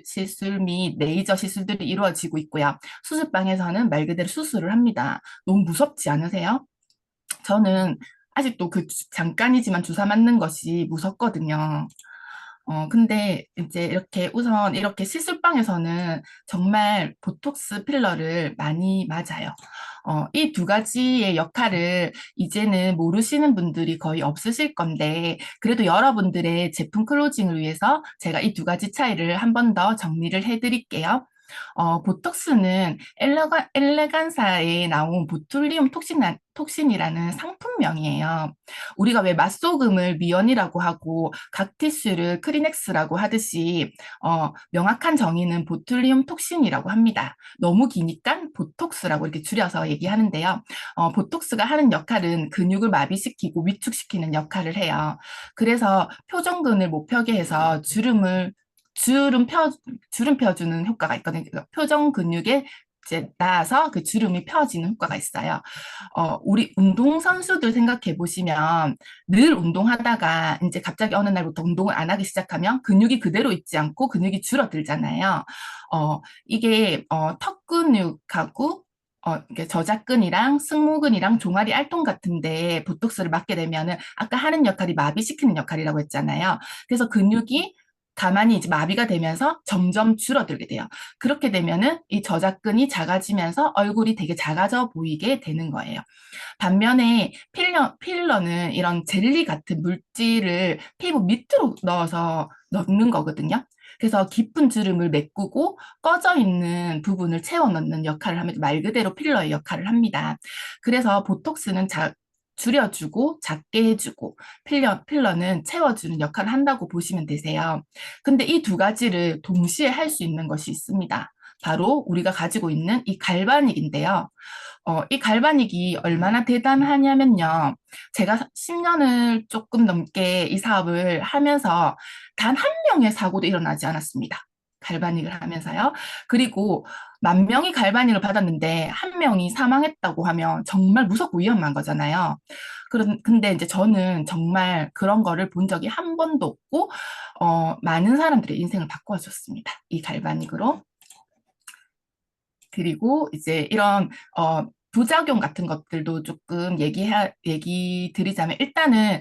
시술 및 레이저 시술들이 이루어지고 있고요. 수술방에서는 말 그대로 수술을 합니다. 너무 무섭지 않으세요? 저는 아직도 잠깐이지만 주사 맞는 것이 무섭거든요. 근데 이제 우선 이렇게 시술방에서는 정말 보톡스 필러를 많이 맞아요. 이 두 가지의 역할을 이제는 모르시는 분들이 거의 없으실 건데, 그래도 여러분들의 제품 클로징을 위해서 제가 이 두 가지 차이를 한 번 더 정리를 해드릴게요. 보톡스는 엘레간사에 나온 보툴리움 톡신이라는 상품명이에요. 우리가 왜 맛소금을 미연이라고 하고 각티슈를 크리넥스라고 하듯이 명확한 정의는 보툴리움 톡신이라고 합니다. 너무 기니까 보톡스라고 이렇게 줄여서 얘기하는데요. 보톡스가 하는 역할은 근육을 마비시키고 위축시키는 역할을 해요. 그래서 표정근을 못 펴게 해서 주름 펴주는 효과가 있거든요. 표정 근육에 이제 닿아서 그 주름이 펴지는 효과가 있어요. 우리 운동선수들 생각해 보시면 늘 운동하다가 이제 갑자기 어느 날부터 운동을 안 하기 시작하면 근육이 그대로 있지 않고 근육이 줄어들잖아요. 이게 턱 근육하고 이게 저작근이랑 승모근이랑 종아리 알통 같은데 보톡스를 맞게 되면은 아까 하는 역할이 마비시키는 역할이라고 했잖아요. 그래서 근육이 가만히 이제 마비가 되면서 점점 줄어들게 돼요. 그렇게 되면은 이 저작근이 작아지면서 얼굴이 되게 작아져 보이게 되는 거예요. 반면에 필러는 이런 젤리 같은 물질을 피부 밑으로 넣는 거거든요. 그래서 깊은 주름을 메꾸고 꺼져 있는 부분을 채워 넣는 역할을 하면 말 그대로 필러의 역할을 합니다. 그래서 보톡스는 줄여주고 작게 해주고 필러는 채워주는 역할을 한다고 보시면 되세요. 근데 이 두 가지를 동시에 할 수 있는 것이 있습니다. 바로 우리가 가지고 있는 이 갈바닉인데요. 이 갈바닉이 얼마나 대단하냐면요. 제가 10년을 조금 넘게 이 사업을 하면서 단 한 명의 사고도 일어나지 않았습니다. 갈바닉을 하면서요. 그리고 10,000명이 갈바닉을 받았는데 한 명이 사망했다고 하면 정말 무섭고 위험한 거잖아요. 근데 이제 저는 정말 그런 거를 본 적이 한 번도 없고, 많은 사람들의 인생을 바꿔줬습니다. 이 갈바닉으로. 그리고 이제 이런 부작용 같은 것들도 조금 얘기 드리자면 일단은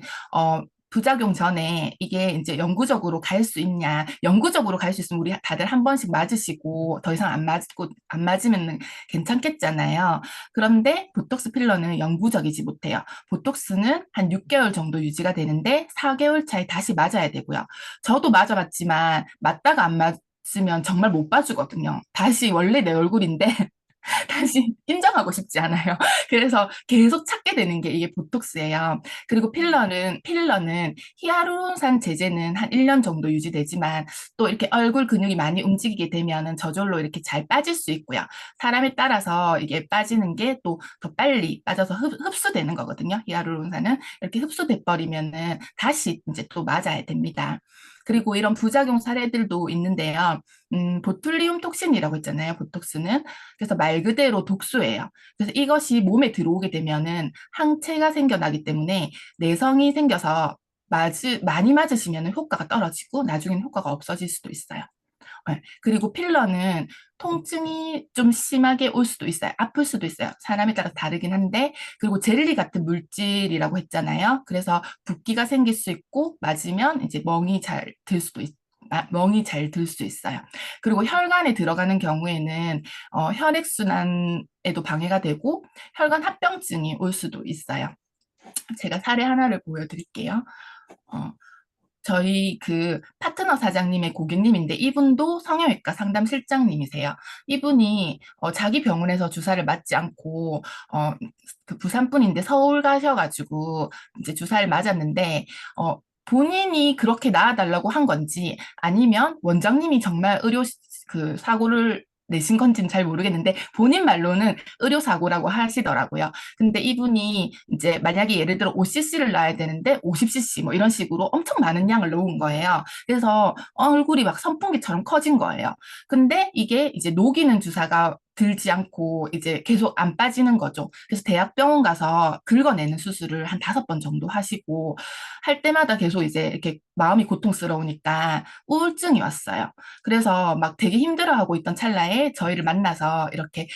부작용 전에 이게 이제 영구적으로 갈 수 있냐. 영구적으로 갈 수 있으면 우리 다들 한 번씩 맞으시고 더 이상 안 맞으면 괜찮겠잖아요. 그런데 보톡스 필러는 영구적이지 못해요. 보톡스는 한 6개월 정도 유지가 되는데 4개월 차에 다시 맞아야 되고요. 저도 맞아봤지만 맞다가 안 맞으면 정말 못 봐주거든요. 다시 원래 내 얼굴인데 다시 인정하고 싶지 않아요. 그래서 계속 찾게 되는 게 이게 보톡스예요. 그리고 필러는 히아루론산 제제는 한 1년 정도 유지되지만 또 이렇게 얼굴 근육이 많이 움직이게 되면은 저절로 이렇게 잘 빠질 수 있고요. 사람에 따라서 이게 빠지는 게 또 더 빨리 빠져서 흡수되는 거거든요. 히아루론산은 이렇게 흡수돼 버리면은 다시 이제 또 맞아야 됩니다. 그리고 이런 부작용 사례들도 있는데요. 보툴리움 톡신이라고 했잖아요. 보톡스는. 그래서 말 그대로 독소예요. 그래서 이것이 몸에 들어오게 되면은 항체가 생겨나기 때문에 내성이 생겨서 많이 맞으시면 효과가 떨어지고 나중에는 효과가 없어질 수도 있어요. 네. 그리고 필러는 통증이 좀 심하게 올 수도 있어요. 아플 수도 있어요. 사람에 따라 다르긴 한데, 그리고 젤리 같은 물질이라고 했잖아요. 그래서 붓기가 생길 수 있고, 맞으면 이제 멍이 잘 들 수 있어요. 그리고 혈관에 들어가는 경우에는 혈액순환에도 방해가 되고 혈관 합병증이 올 수도 있어요. 제가 사례 하나를 보여드릴게요. 저희 그 파트너 사장님의 고객님인데 이분도 성형외과 상담 실장님이세요. 이분이 자기 병원에서 주사를 맞지 않고 그 부산 분인데 서울 가셔가지고 이제 주사를 맞았는데 본인이 그렇게 나아달라고 한 건지 아니면 원장님이 정말 그 사고를 내신 건지는 잘 모르겠는데 본인 말로는 의료사고라고 하시더라고요. 근데 이분이 이제 만약에 예를 들어 5cc를 놔야 되는데 50cc 뭐 이런 식으로 엄청 많은 양을 넣은 거예요. 그래서 얼굴이 막 선풍기처럼 커진 거예요. 근데 이게 이제 녹이는 주사가 들지 않고 이제 계속 안 빠지는 거죠. 그래서 대학병원 가서 긁어내는 수술을 한 5번 정도 하시고 할 때마다 계속 이제 이렇게 마음이 고통스러우니까 우울증이 왔어요. 그래서 막 되게 힘들어하고 있던 찰나에 저희를 만나서 이렇게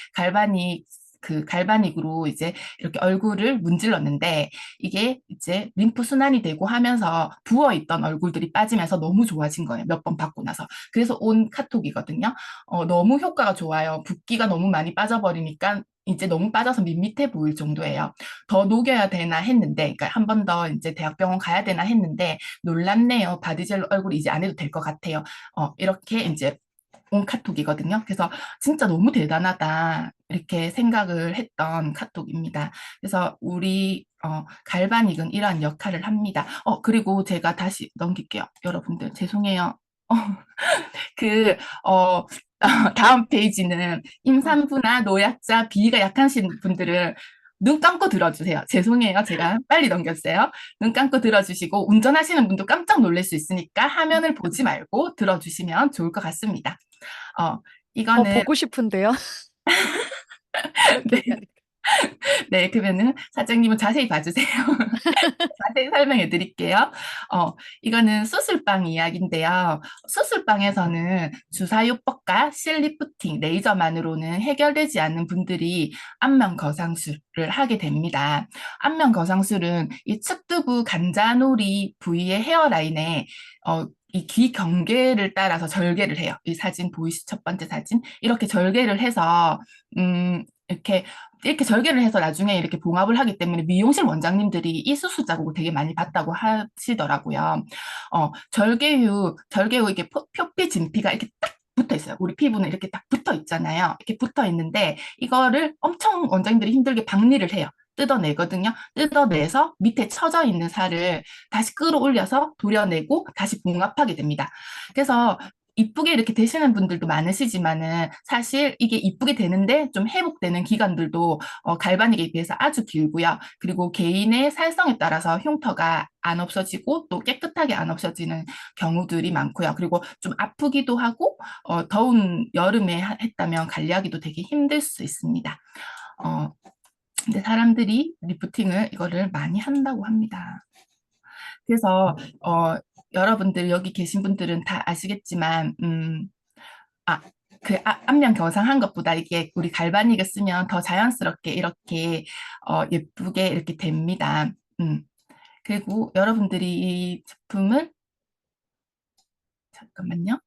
갈바닉으로 이제 이렇게 얼굴을 문질렀는데 이게 이제 림프 순환이 되고 하면서 부어있던 얼굴들이 빠지면서 너무 좋아진 거예요. 몇 번 받고 나서. 그래서 온 카톡이거든요. 너무 효과가 좋아요. 붓기가 너무 많이 빠져버리니까 이제 너무 빠져서 밋밋해 보일 정도예요. 더 녹여야 되나 했는데, 그러니까 한 번 더 이제 대학병원 가야 되나 했는데 놀랍네요. 바디젤로 얼굴 이제 안 해도 될 것 같아요. 이렇게 이제 온 카톡이거든요. 그래서 진짜 너무 대단하다 이렇게 생각을 했던 카톡입니다. 그래서 우리 갈바닉은 이러한 역할을 합니다. 그리고 제가 다시 넘길게요. 여러분들 죄송해요. 어, 그 어, 다음 페이지는 임산부나 노약자, 비위가 약하신 분들은 눈 감고 들어주세요. 죄송해요. 제가 빨리 넘겼어요. 눈 감고 들어주시고 운전하시는 분도 깜짝 놀랄 수 있으니까 화면을 보지 말고 들어주시면 좋을 것 같습니다. 이거는 보고 싶은데요. 그렇게 네, 얘기하니까. 네, 그러면은 사장님은 자세히 봐주세요. 자세히 설명해 드릴게요. 이거는 수술방 이야기인데요. 수술방에서는 주사요법과 실리프팅, 레이저만으로는 해결되지 않는 분들이 안면 거상술을 하게 됩니다. 안면 거상술은 이 측두부 간자놀이 부위의 헤어라인에 이 귀 경계를 따라서 절개를 해요. 이 사진 보이시죠? 첫 번째 사진. 이렇게 절개를 해서 이렇게 절개를 해서 나중에 이렇게 봉합을 하기 때문에 미용실 원장님들이 이 수술 자국을 되게 많이 봤다고 하시더라고요. 절개 후 이렇게 표피 진피가 이렇게 딱 붙어 있어요. 우리 피부는 이렇게 딱 붙어 있잖아요. 이렇게 붙어 있는데 이거를 엄청 원장님들이 힘들게 박리를 해요. 뜯어내거든요. 뜯어내서 밑에 처져 있는 살을 다시 끌어올려서 도려내고 다시 봉합하게 됩니다. 그래서 이쁘게 이렇게 되시는 분들도 많으시지만은 사실 이게 이쁘게 되는데 좀 회복되는 기간들도 갈바닉에 비해서 아주 길고요. 그리고 개인의 살성에 따라서 흉터가 안 없어지고 또 깨끗하게 안 없어지는 경우들이 많고요. 그리고 좀 아프기도 하고 더운 여름에 했다면 관리하기도 되게 힘들 수 있습니다. 근데 사람들이 리프팅을 이거를 많이 한다고 합니다. 그래서 여러분들 여기 계신 분들은 다 아시겠지만 안면 겨상한 것보다 이게 우리 갈바닉을 쓰면 더 자연스럽게 이렇게 예쁘게 이렇게 됩니다. 그리고 여러분들이 이 제품을 잠깐만요.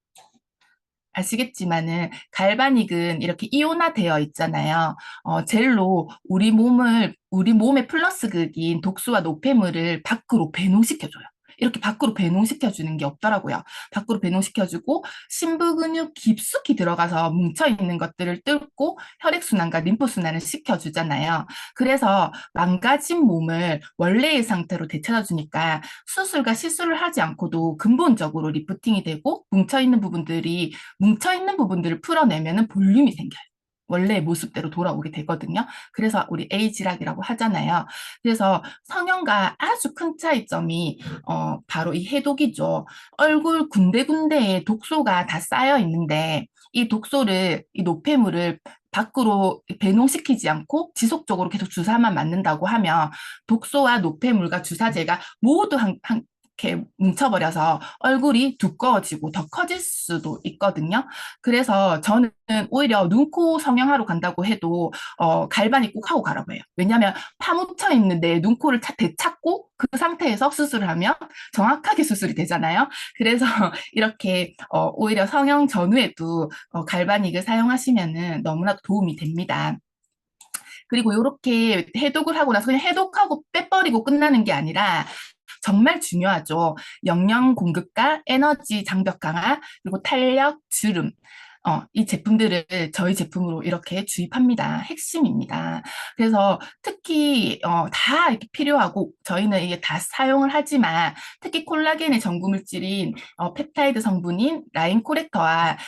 아시겠지만은 갈바닉은 이렇게 이온화되어 있잖아요. 젤로 우리 몸의 플러스 극인 독소와 노폐물을 밖으로 배농시켜줘요. 이렇게 밖으로 배농시켜주는 게 없더라고요. 밖으로 배농시켜주고 심부근육 깊숙이 들어가서 뭉쳐있는 것들을 뚫고 혈액순환과 림프순환을 시켜주잖아요. 그래서 망가진 몸을 원래의 상태로 되찾아주니까 수술과 시술을 하지 않고도 근본적으로 리프팅이 되고 뭉쳐있는 부분들을 풀어내면 볼륨이 생겨요. 원래의 모습대로 돌아오게 되거든요. 그래서 우리 에이지락이라고 하잖아요. 그래서 성형과 아주 큰 차이점이 바로 이 해독이죠. 얼굴 군데군데에 독소가 다 쌓여 있는데 이 노폐물을 밖으로 배농시키지 않고 지속적으로 계속 주사만 맞는다고 하면 독소와 노폐물과 주사제가 모두 이렇게 뭉쳐버려서 얼굴이 두꺼워지고 더 커질 수도 있거든요. 그래서 저는 오히려 눈코 성형하러 간다고 해도 갈바닉 꼭 하고 가라고 해요. 왜냐하면 파묻혀 있는 내 눈코를 되찾고 그 상태에서 수술을 하면 정확하게 수술이 되잖아요. 그래서 이렇게 오히려 성형 전후에도 갈바닉을 사용하시면은 너무나도 도움이 됩니다. 그리고 이렇게 해독을 하고 나서 그냥 해독하고 빼버리고 끝나는 게 아니라 정말 중요하죠. 영양 공급과 에너지 장벽 강화, 그리고 탄력, 주름. 이 제품들을 저희 제품으로 이렇게 주입합니다. 핵심입니다. 그래서 특히 다 이렇게 필요하고 저희는 이게 다 사용을 하지만 특히 콜라겐의 전구물질인 펩타이드 성분인 라인 코렉터와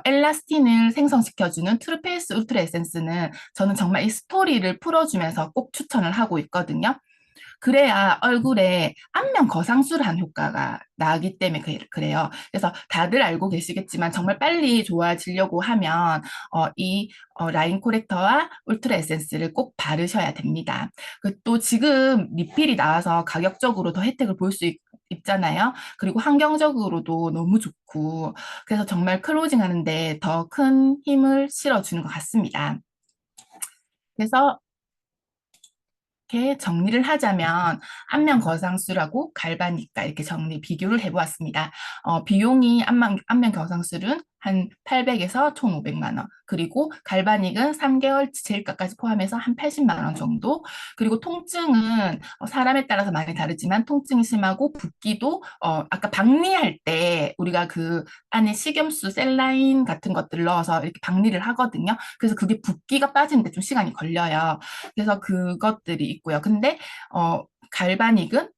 엘라스틴을 생성시켜주는 트루페이스 울트라 에센스는 저는 정말 이 스토리를 풀어주면서 꼭 추천을 하고 있거든요. 그래야 얼굴에 안면 거상술한 효과가 나기 때문에 그래요. 그래서 다들 알고 계시겠지만 정말 빨리 좋아지려고 하면 이 라인 코렉터와 울트라 에센스를 꼭 바르셔야 됩니다. 또 지금 리필이 나와서 가격적으로 더 혜택을 볼 수 있잖아요. 그리고 환경적으로도 너무 좋고 그래서 정말 클로징 하는데 더 큰 힘을 실어주는 것 같습니다. 그래서 이렇게 정리를 하자면 안면 거상술하고 갈바닉과 이렇게 비교를 해보았습니다. 비용이 안면 거상술은 한 800에서 총 500만 원. 그리고 갈바닉은 3개월 제일가까지 포함해서 한 80만 원 정도. 그리고 통증은 사람에 따라서 많이 다르지만 통증이 심하고 붓기도 아까 박리할 때 우리가 그 안에 식염수, 셀라인 같은 것들을 넣어서 이렇게 박리를 하거든요. 그래서 그게 붓기가 빠지는데 좀 시간이 걸려요. 그래서 그것들이 있고요. 근데 갈바닉은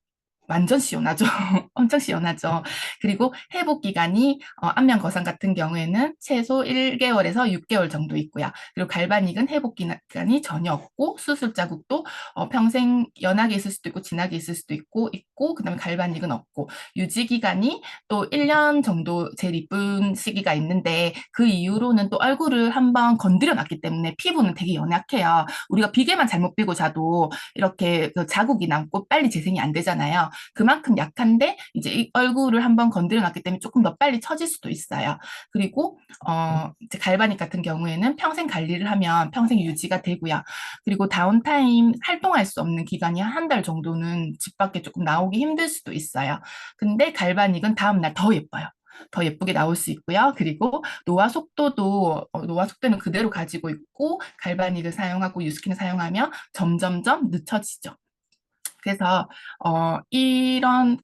완전 시원하죠. 엄청 시원하죠. 그리고 회복 기간이 안면 거상 같은 경우에는 최소 1개월에서 6개월 정도 있고요. 그리고 갈바닉은 회복 기간이 전혀 없고 수술 자국도 평생 연하게 있을 수도 있고 진하게 있을 수도 있고 그다음에 갈바닉은 없고 유지 기간이 또 1년 정도 제일 이쁜 시기가 있는데 그 이후로는 또 얼굴을 한번 건드려 놨기 때문에 피부는 되게 연약해요. 우리가 비계만 잘못 비고 자도 이렇게 그 자국이 남고 빨리 재생이 안 되잖아요. 그만큼 약한데 이제 이 얼굴을 한번 건드려 놨기 때문에 조금 더 빨리 처질 수도 있어요. 그리고 이제 갈바닉 같은 경우에는 평생 관리를 하면 평생 유지가 되고요. 그리고 다운타임 활동할 수 없는 기간이 한 달 정도는 집 밖에 조금 나오기 힘들 수도 있어요. 근데 갈바닉은 다음날 더 예뻐요. 더 예쁘게 나올 수 있고요. 그리고 노화 속도도 노화 속도는 그대로 가지고 있고 갈바닉을 사용하고 유스킨을 사용하면 점점점 늦춰지죠. 그래서 이런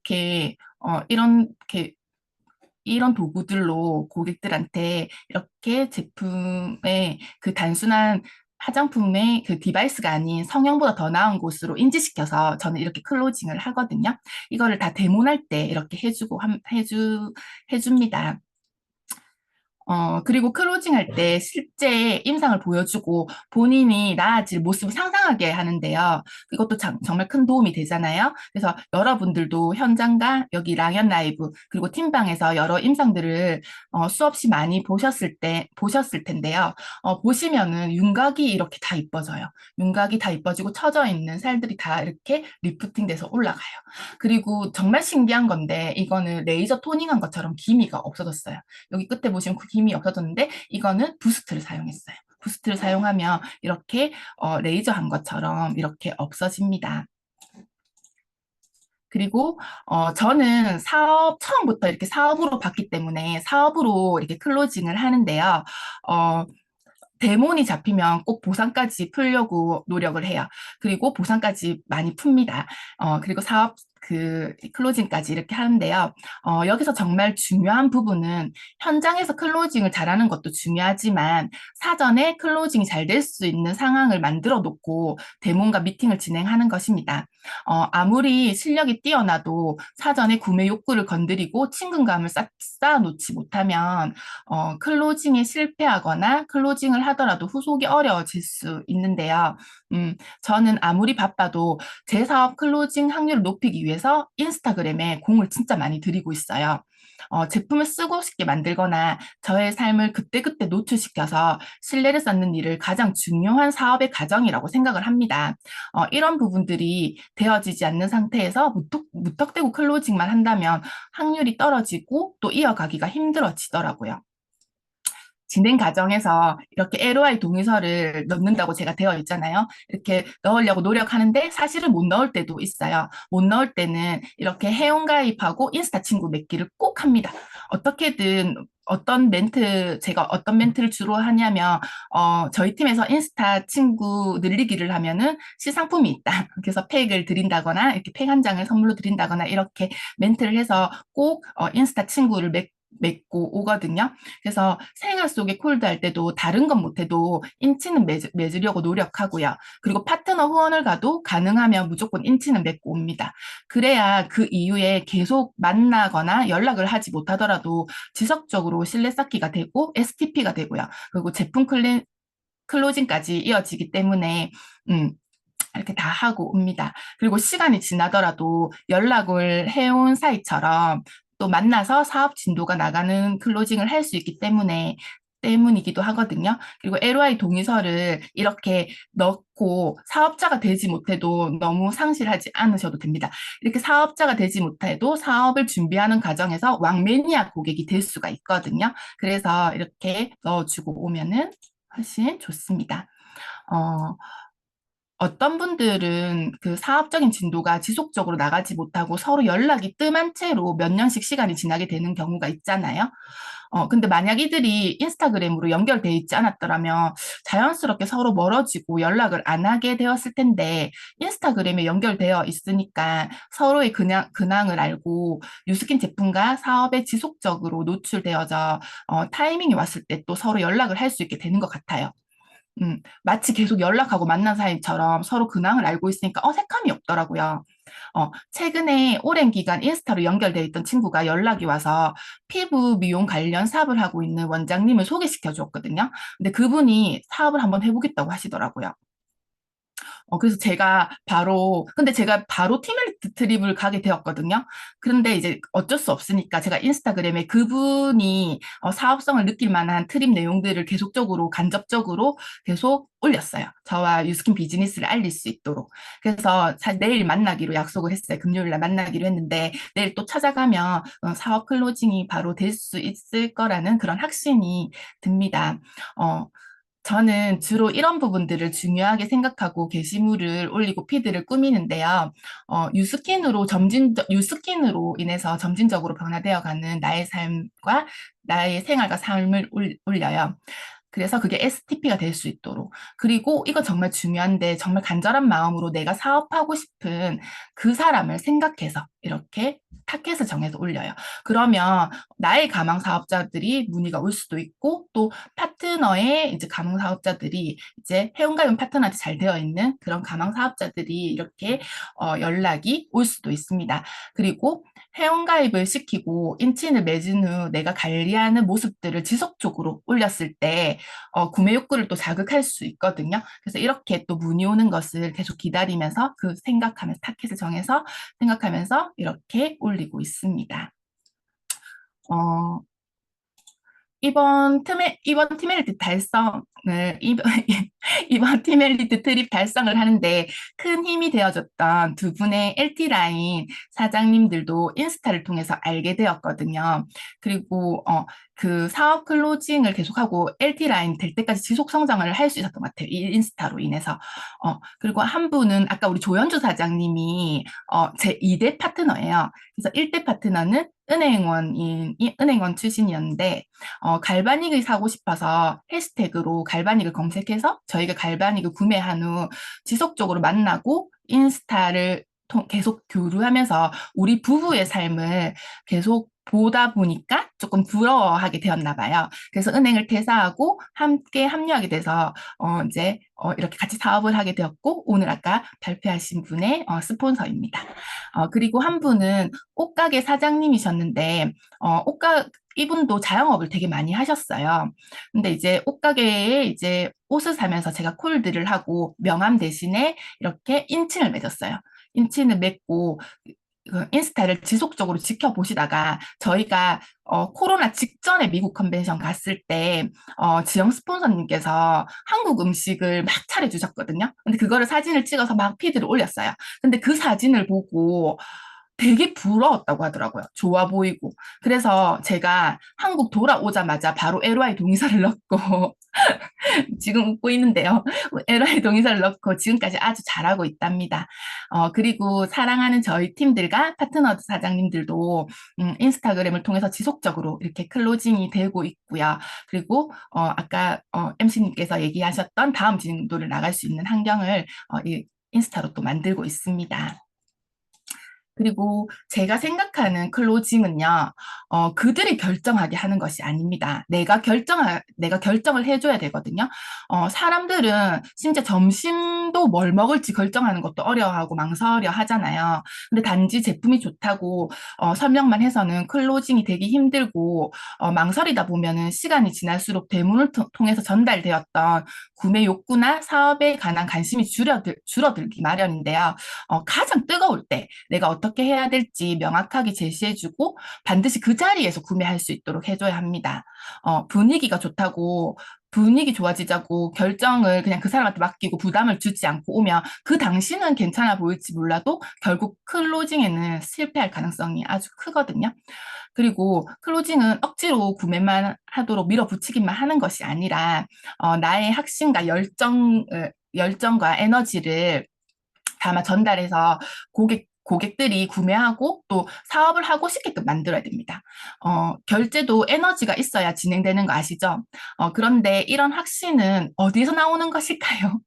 도구들로 고객들한테 이렇게 제품의 그 단순한 화장품의 그 디바이스가 아닌 성형보다 더 나은 곳으로 인지시켜서 저는 이렇게 클로징을 하거든요. 이거를 다 데모할 때 이렇게 해줍니다. 그리고 클로징 할 때 실제 임상을 보여주고 본인이 나아질 모습을 상상하게 하는데요. 이것도 정말 큰 도움이 되잖아요. 그래서 여러분들도 현장과 여기 랑연 라이브 그리고 팀방에서 여러 임상들을 수없이 많이 보셨을 텐데요. 보시면은 윤곽이 이렇게 다 이뻐져요. 윤곽이 다 이뻐지고 처져 있는 살들이 다 이렇게 리프팅돼서 올라가요. 그리고 정말 신기한 건데 이거는 레이저 토닝한 것처럼 기미가 없어졌어요. 여기 끝에 보시면 그 힘이 없어졌는데 이거는 부스트를 사용했어요. 부스트를 사용하면 이렇게 레이저 한 것처럼 이렇게 없어집니다. 그리고 저는 처음부터 이렇게 사업으로 봤기 때문에 사업으로 이렇게 클로징을 하는데요. 대본이 잡히면 꼭 보상까지 풀려고 노력을 해요. 그리고 보상까지 많이 풉니다. 그리고 사업 클로징까지 이렇게 하는데요. 여기서 정말 중요한 부분은 현장에서 클로징을 잘하는 것도 중요하지만 사전에 클로징이 잘 될 수 있는 상황을 만들어 놓고 대문과 미팅을 진행하는 것입니다. 아무리 실력이 뛰어나도 사전에 구매 욕구를 건드리고 친근감을 쌓아놓지 못하면 클로징에 실패하거나 클로징을 하더라도 후속이 어려워질 수 있는데요. 저는 아무리 바빠도 제 사업 클로징 확률을 높이기 위해서 인스타그램에 공을 진짜 많이 들이고 있어요. 제품을 쓰고 싶게 만들거나 저의 삶을 그때그때 노출시켜서 신뢰를 쌓는 일을 가장 중요한 사업의 과정이라고 생각을 합니다. 이런 부분들이 되어지지 않는 상태에서 무턱대고 클로징만 한다면 확률이 떨어지고 또 이어가기가 힘들어지더라고요. 진행 과정에서 이렇게 LOI 동의서를 넣는다고 제가 되어 있잖아요. 이렇게 넣으려고 노력하는데 사실은 못 넣을 때도 있어요. 못 넣을 때는 이렇게 회원가입하고 인스타 친구 맺기를 꼭 합니다. 어떻게든 제가 어떤 멘트를 주로 하냐면, 저희 팀에서 인스타 친구 늘리기를 하면은 시상품이 있다. 그래서 팩을 드린다거나, 이렇게 팩 한 장을 선물로 드린다거나, 이렇게 멘트를 해서 꼭, 인스타 친구를 맺고 오거든요. 그래서 생활 속에 콜드할 때도 다른 건 못해도 인치는 맺으려고 노력하고요. 그리고 파트너 후원을 가도 가능하면 무조건 인치는 맺고 옵니다. 그래야 그 이후에 계속 만나거나 연락을 하지 못하더라도 지속적으로 신뢰 쌓기가 되고 STP가 되고요. 그리고 제품 클로징까지 이어지기 때문에 이렇게 다 하고 옵니다. 그리고 시간이 지나더라도 연락을 해온 사이처럼 또 만나서 사업 진도가 나가는 클로징을 할 수 있기 때문이기도 하거든요. 그리고 LOI 동의서를 이렇게 넣고 사업자가 되지 못해도 너무 상실하지 않으셔도 됩니다. 이렇게 사업자가 되지 못해도 사업을 준비하는 과정에서 왕매니아 고객이 될 수가 있거든요. 그래서 이렇게 넣어주고 오면은 훨씬 좋습니다. 어떤 분들은 그 사업적인 진도가 지속적으로 나가지 못하고 서로 연락이 뜸한 채로 몇 년씩 시간이 지나게 되는 경우가 있잖아요. 근데 만약 이들이 인스타그램으로 연결돼 있지 않았더라면 자연스럽게 서로 멀어지고 연락을 안 하게 되었을 텐데 인스타그램에 연결되어 있으니까 서로의 근황을 알고 뉴스킨 제품과 사업에 지속적으로 노출되어져 타이밍이 왔을 때 또 서로 연락을 할 수 있게 되는 것 같아요. 마치 계속 연락하고 만난 사이처럼 서로 근황을 알고 있으니까 어색함이 없더라고요. 최근에 오랜 기간 인스타로 연결돼 있던 친구가 연락이 와서 피부 미용 관련 사업을 하고 있는 원장님을 소개시켜 줬거든요. 근데 그분이 사업을 한번 해보겠다고 하시더라고요. 그래서 근데 제가 바로 티멜리트 트립을 가게 되었거든요. 그런데 이제 어쩔 수 없으니까 제가 인스타그램에 그분이 사업성을 느낄 만한 트립 내용들을 계속적으로, 간접적으로 계속 올렸어요. 저와 유스킨 비즈니스를 알릴 수 있도록. 그래서 사실 내일 만나기로 약속을 했어요. 금요일 날 만나기로 했는데 내일 또 찾아가면 사업 클로징이 바로 될 수 있을 거라는 그런 확신이 듭니다. 저는 주로 이런 부분들을 중요하게 생각하고 게시물을 올리고 피드를 꾸미는데요. 뉴스킨으로 인해서 점진적으로 변화되어가는 나의 삶과 나의 생활과 삶을 올려요. 그래서 그게 STP가 될 수 있도록. 그리고 이거 정말 중요한데 정말 간절한 마음으로 내가 사업하고 싶은 그 사람을 생각해서 이렇게 타겟을 정해서 올려요. 그러면 나의 가망 사업자들이 문의가 올 수도 있고 또 파트너의 이제 가망 사업자들이 이제 회원가입 파트너한테 잘 되어 있는 그런 가망 사업자들이 이렇게 연락이 올 수도 있습니다. 그리고 회원가입을 시키고 인친을 맺은 후 내가 관리하는 모습들을 지속적으로 올렸을 때 구매 욕구를 또 자극할 수 있거든요. 그래서 이렇게 또 문의 오는 것을 계속 기다리면서 생각하면서 타겟을 정해서 생각하면서 이렇게 올리고 있습니다. 어, 이번 티멜리트 달성을, 이번 티멜리트 트립 달성을 하는데 큰 힘이 되어줬던 두 분의 LT라인 사장님들도 인스타를 통해서 알게 되었거든요. 그리고, 그 사업 클로징을 계속하고 LT라인 될 때까지 지속 성장을 할 수 있었던 것 같아요. 이 인스타로 인해서. 그리고 한 분은 아까 우리 조현주 사장님이, 제 2대 파트너예요. 그래서 1대 파트너는 은행원 출신이었는데, 갈바닉을 사고 싶어서 해시태그로 갈바닉을 검색해서 저희가 갈바닉을 구매한 후 지속적으로 만나고 인스타를 계속 교류하면서 우리 부부의 삶을 계속 보다 보니까 조금 부러워하게 되었나 봐요. 그래서 은행을 퇴사하고 함께 합류하게 돼서 이제 이렇게 같이 사업을 하게 되었고 오늘 아까 발표하신 분의 스폰서입니다. 그리고 한 분은 옷가게 사장님이셨는데 이분도 자영업을 되게 많이 하셨어요. 근데 이제 옷가게에 이제 옷을 사면서 제가 콜드를 하고 명함 대신에 이렇게 인친을 맺었어요. 인친을 맺고 그 인스타를 지속적으로 지켜보시다가 저희가 코로나 직전에 미국 컨벤션 갔을 때 지영 스폰서님께서 한국 음식을 막 차려주셨거든요. 근데 그거를 사진을 찍어서 막 피드를 올렸어요. 근데 그 사진을 보고 되게 부러웠다고 하더라고요. 좋아 보이고. 그래서 제가 한국 돌아오자마자 바로 LY 동의서를 넣고 지금 웃고 있는데요. LY 동의서를 넣고 지금까지 아주 잘하고 있답니다. 그리고 사랑하는 저희 팀들과 파트너 사장님들도 인스타그램을 통해서 지속적으로 이렇게 클로징이 되고 있고요. 그리고 아까 MC님께서 얘기하셨던 다음 진도를 나갈 수 있는 환경을 이 인스타로 또 만들고 있습니다. 그리고 제가 생각하는 클로징은요, 그들이 결정하게 하는 것이 아닙니다. 내가 결정을 해줘야 되거든요. 사람들은 진짜 점심도 뭘 먹을지 결정하는 것도 어려워하고 망설여 하잖아요. 근데 단지 제품이 좋다고 설명만 해서는 클로징이 되기 힘들고, 망설이다 보면은 시간이 지날수록 대문을 통해서 전달되었던 구매 욕구나 사업에 관한 관심이 줄어들기 마련인데요. 가장 뜨거울 때 내가 어떻게 해야 될지 명확하게 제시해주고 반드시 그 자리에서 구매할 수 있도록 해줘야 합니다. 분위기가 좋다고 분위기 좋아지자고 결정을 그냥 그 사람한테 맡기고 부담을 주지 않고 오면 그 당시는 괜찮아 보일지 몰라도 결국 클로징에는 실패할 가능성이 아주 크거든요. 그리고 클로징은 억지로 구매만 하도록 밀어붙이기만 하는 것이 아니라 나의 확신과 열정과 에너지를 담아 전달해서 고객들이 구매하고 또 사업을 하고 싶게끔 만들어야 됩니다. 결제도 에너지가 있어야 진행되는 거 아시죠? 그런데 이런 확신은 어디서 나오는 것일까요?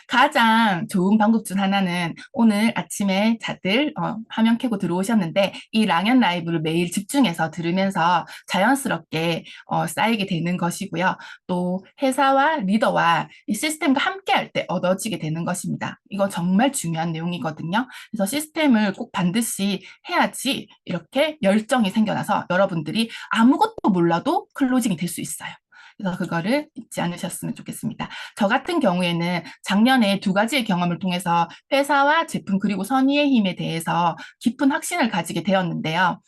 가장 좋은 방법 중 하나는 오늘 아침에 다들 화면 켜고 들어오셨는데 이 랑연 라이브를 매일 집중해서 들으면서 자연스럽게 쌓이게 되는 것이고요. 또 회사와 리더와 이 시스템과 함께 할 때 얻어지게 되는 것입니다. 이거 정말 중요한 내용이거든요. 그래서 시스템을 꼭 반드시 해야지 이렇게 열정이 생겨나서 여러분들이 아무것도 몰라도 클로징이 될 수 있어요. 그래서 그거를 잊지 않으셨으면 좋겠습니다. 저 같은 경우에는 작년에 두 가지의 경험을 통해서 회사와 제품 그리고 선의의 힘에 대해서 깊은 확신을 가지게 되었는데요.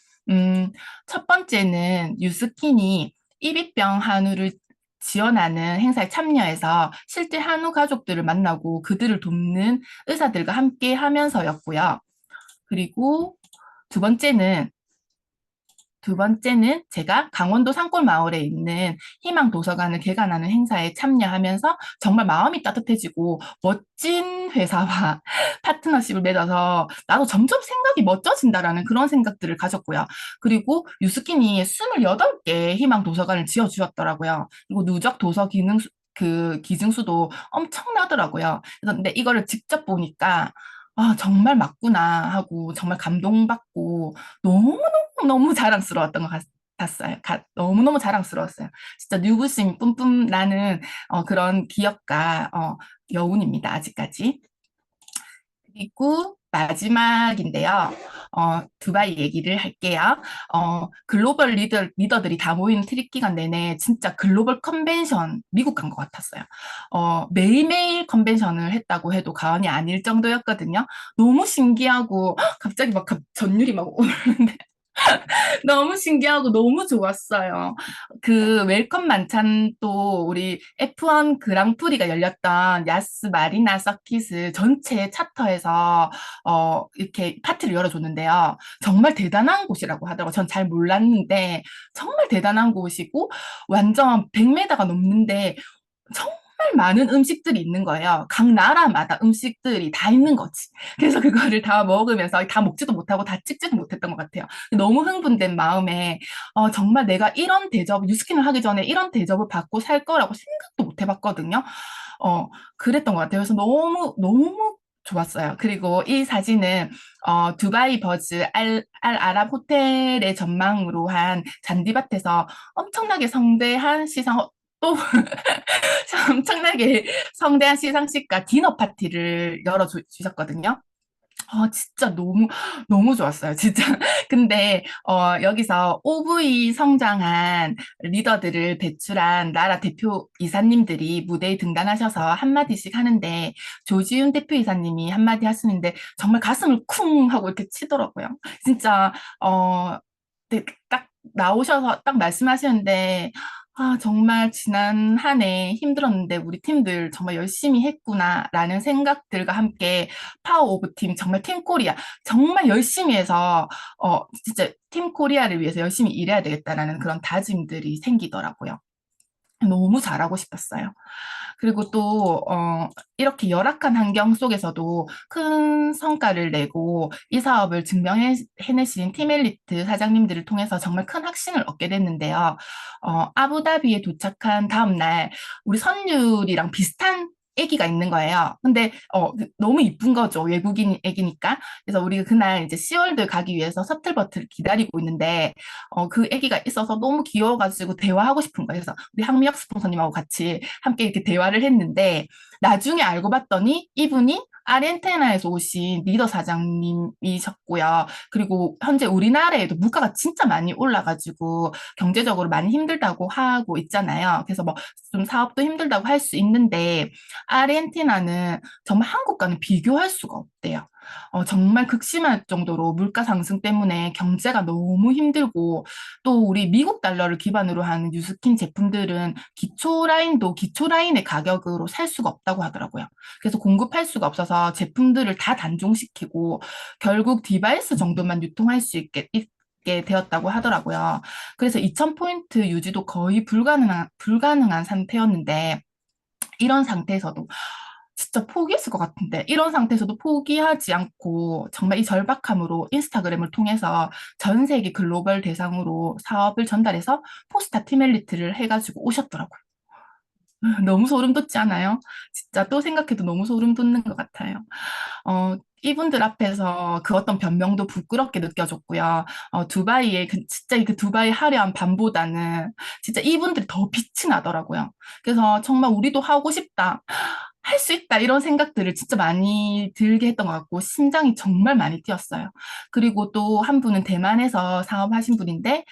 첫 번째는 뉴스킨이 이비병 한우를 지원하는 행사에 참여해서 실제 한우 가족들을 만나고 그들을 돕는 의사들과 함께 하면서였고요. 그리고 두 번째는 제가 강원도 산골마을에 있는 희망도서관을 개관하는 행사에 참여하면서 정말 마음이 따뜻해지고 멋진 회사와 파트너십을 맺어서 나도 점점 생각이 멋져진다라는 그런 생각들을 가졌고요. 그리고 유스킨이 28개 희망도서관을 지어주었더라고요. 그리고 누적 도서 기능 그 기증수도 엄청나더라고요. 그래서 근데 이거를 직접 보니까 아, 정말 맞구나 하고 정말 감동받고 너무너무 자랑스러웠던 것 같았어요. 너무너무 자랑스러웠어요. 진짜 뉴부심 뿜뿜 나는 그런 기억과 여운입니다. 아직까지. 그리고 마지막인데요. 두바이 얘기를 할게요. 글로벌 리더들이 다 모이는 트립 기간 내내 진짜 글로벌 컨벤션 미국 간 것 같았어요. 매일매일 컨벤션을 했다고 해도 과언이 아닐 정도였거든요. 너무 신기하고 갑자기 막 전율이 막 오르는데 너무 신기하고 너무 좋았어요. 그 웰컴 만찬 또 우리 F1 그랑프리가 열렸던 야스 마리나 서킷을 전체 차터에서 이렇게 파티를 열어줬는데요. 정말 대단한 곳이라고 하더라고요. 전 잘 몰랐는데 정말 대단한 곳이고 완전 100m가 넘는데 정말 많은 음식들이 있는 거예요. 각 나라마다 음식들이 다 있는 거지. 그래서 그거를 다 먹으면서 다 먹지도 못하고 다 찍지도 못했던 것 같아요. 너무 흥분된 마음에 정말 내가 이런 대접, 뉴스킨을 하기 전에 이런 대접을 받고 살 거라고 생각도 못 해봤거든요. 그랬던 것 같아요. 그래서 너무 좋았어요. 그리고 이 사진은 두바이 버즈 알 아랍 호텔의 전망으로 한 잔디밭에서 엄청나게 성대한 시상 또 엄청나게 성대한 시상식과 디너 파티를 열어주셨거든요. 진짜 너무 좋았어요. 진짜. 근데, 여기서 OV 성장한 리더들을 배출한 나라 대표 이사님들이 무대에 등단하셔서 한마디씩 하는데, 조지훈 대표 이사님이 한마디 하시는데, 정말 가슴을 쿵 하고 이렇게 치더라고요. 진짜, 네, 딱 나오셔서 딱 말씀하시는데, 아, 정말 지난 한 해 힘들었는데 우리 팀들 정말 열심히 했구나라는 생각들과 함께 파워 오브 팀, 정말 팀 코리아, 정말 열심히 해서, 진짜 팀 코리아를 위해서 열심히 일해야 되겠다라는 그런 다짐들이 생기더라고요. 너무 잘하고 싶었어요. 그리고 또, 이렇게 열악한 환경 속에서도 큰 성과를 내고 이 사업을 증명해내신 팀엘리트 사장님들을 통해서 정말 큰 확신을 얻게 됐는데요. 아부다비에 도착한 다음 날 우리 선율이랑 비슷한 아기가 있는 거예요. 근데 너무 이쁜 거죠. 외국인 아기니까. 그래서 우리가 그날 이제 시월드 가기 위해서 서틀버틀 기다리고 있는데 그 아기가 있어서 너무 귀여워가지고 대화하고 싶은 거예요. 그래서 우리 항미역 스폰서님하고 같이 함께 이렇게 대화를 했는데 나중에 알고 봤더니 이분이 아르헨티나에서 오신 리더 사장님이셨고요. 그리고 현재 우리나라에도 물가가 진짜 많이 올라가지고 경제적으로 많이 힘들다고 하고 있잖아요. 그래서 뭐 좀 사업도 힘들다고 할 수 있는데 아르헨티나는 정말 한국과는 비교할 수가 없대요. 정말 극심할 정도로 물가 상승 때문에 경제가 너무 힘들고 또 우리 미국 달러를 기반으로 하는 뉴스킨 제품들은 기초 라인의 가격으로 살 수가 없다고 하더라고요. 그래서 공급할 수가 없어서 제품들을 다 단종시키고 결국 디바이스 정도만 유통할 수 있게 되었다고 하더라고요. 그래서 2,000포인트 유지도 거의 불가능한 상태였는데 이런 상태에서도 진짜 포기했을 것 같은데 이런 상태에서도 포기하지 않고 정말 이 절박함으로 인스타그램을 통해서 전 세계 글로벌 대상으로 사업을 전달해서 포스타 티멜리트를 해가지고 오셨더라고요. 너무 소름 돋지 않아요? 진짜 또 생각해도 너무 소름 돋는 것 같아요. 이분들 앞에서 그 어떤 변명도 부끄럽게 느껴졌고요. 두바이의 진짜 그 두바이 화려한 밤보다는 진짜 이분들이 더 빛이 나더라고요. 그래서 정말 우리도 하고 싶다. 할 수 있다 이런 생각들을 진짜 많이 들게 했던 것 같고 심장이 정말 많이 뛰었어요. 그리고 또 한 분은 대만에서 사업하신 분인데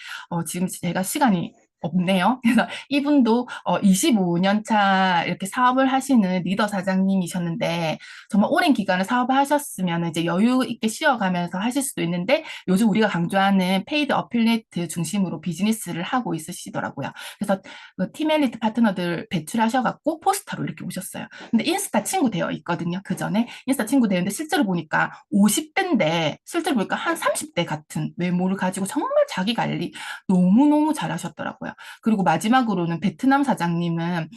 지금 제가 시간이 없네요. 그래서 이분도 25년 차 이렇게 사업을 하시는 리더 사장님이셨는데 정말 오랜 기간을 사업을 하셨으면 이제 여유 있게 쉬어가면서 하실 수도 있는데 요즘 우리가 강조하는 페이드 어필리에이트 중심으로 비즈니스를 하고 있으시더라고요. 그래서 그 티멜리트 파트너들 배출하셔갖고 포스터로 이렇게 오셨어요. 근데 인스타 친구 되어 있거든요. 그 전에 인스타 친구 되는데 실제로 보니까 50대인데 실제로 보니까 한 30대 같은 외모를 가지고 정말 자기 관리 너무너무 잘하셨더라고요. 그리고 마지막으로는 베트남 사장님은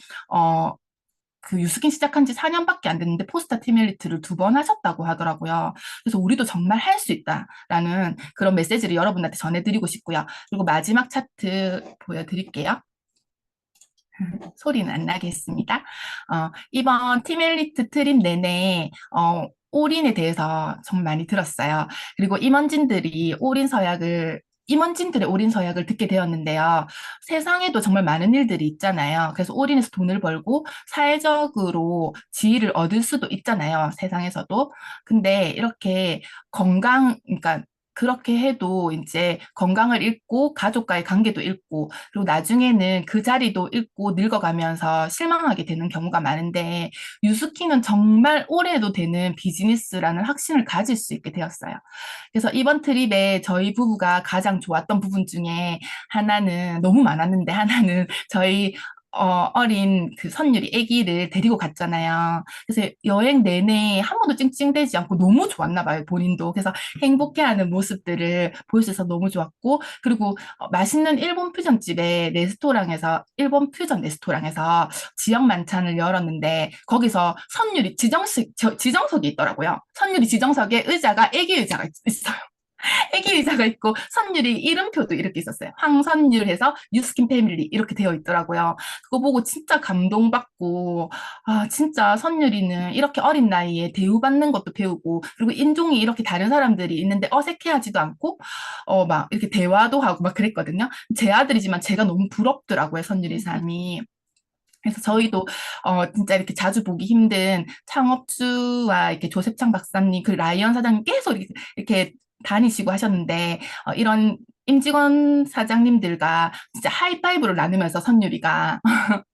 그 유스킨 시작한 지 4년밖에 안 됐는데 포스타 티멜리트를 2번 하셨다고 하더라고요. 그래서 우리도 정말 할 수 있다라는 그런 메시지를 여러분한테 전해드리고 싶고요. 그리고 마지막 차트 보여드릴게요. 소리는 안 나게 했습니다. 이번 티멜리트 트립 내내 올인에 대해서 정말 많이 들었어요. 그리고 임원진들의 올인 서약을 듣게 되었는데요. 세상에도 정말 많은 일들이 있잖아요. 그래서 올인해서 돈을 벌고 사회적으로 지위를 얻을 수도 있잖아요. 세상에서도. 근데 이렇게 그러니까 그렇게 해도 이제 건강을 잃고 가족과의 관계도 잃고 그리고 나중에는 그 자리도 잃고 늙어가면서 실망하게 되는 경우가 많은데 유스키는 정말 오래 해도 되는 비즈니스라는 확신을 가질 수 있게 되었어요. 그래서 이번 트립에 저희 부부가 가장 좋았던 부분 중에 하나는 너무 많았는데 하나는 저희 어린 그 선율이 아기를 데리고 갔잖아요. 그래서 여행 내내 한 번도 찡찡대지 않고 너무 좋았나 봐요, 본인도. 그래서 행복해하는 모습들을 볼 수 있어서 너무 좋았고, 그리고 맛있는 일본 퓨전 레스토랑에서 지역 만찬을 열었는데, 거기서 선율이 지정석이 있더라고요. 선율이 지정석에 의자가 아기 의자가 있어요. 애기 의자가 있고 선율이 이름표도 이렇게 있었어요. 황선율 해서 뉴스킨 패밀리 이렇게 되어 있더라고요. 그거 보고 진짜 감동받고 아 진짜 선율이는 이렇게 어린 나이에 대우받는 것도 배우고 그리고 인종이 이렇게 다른 사람들이 있는데 어색해하지도 않고 막 이렇게 대화도 하고 막 그랬거든요. 제 아들이지만 제가 너무 부럽더라고요. 선율이 삶이. 그래서 저희도 진짜 이렇게 자주 보기 힘든 창업주와 이렇게 조셉창 박사님, 그 라이언 사장님 계속 이렇게 다니시고 하셨는데 이런 임직원 사장님들과 진짜 하이파이브를 나누면서 선율이가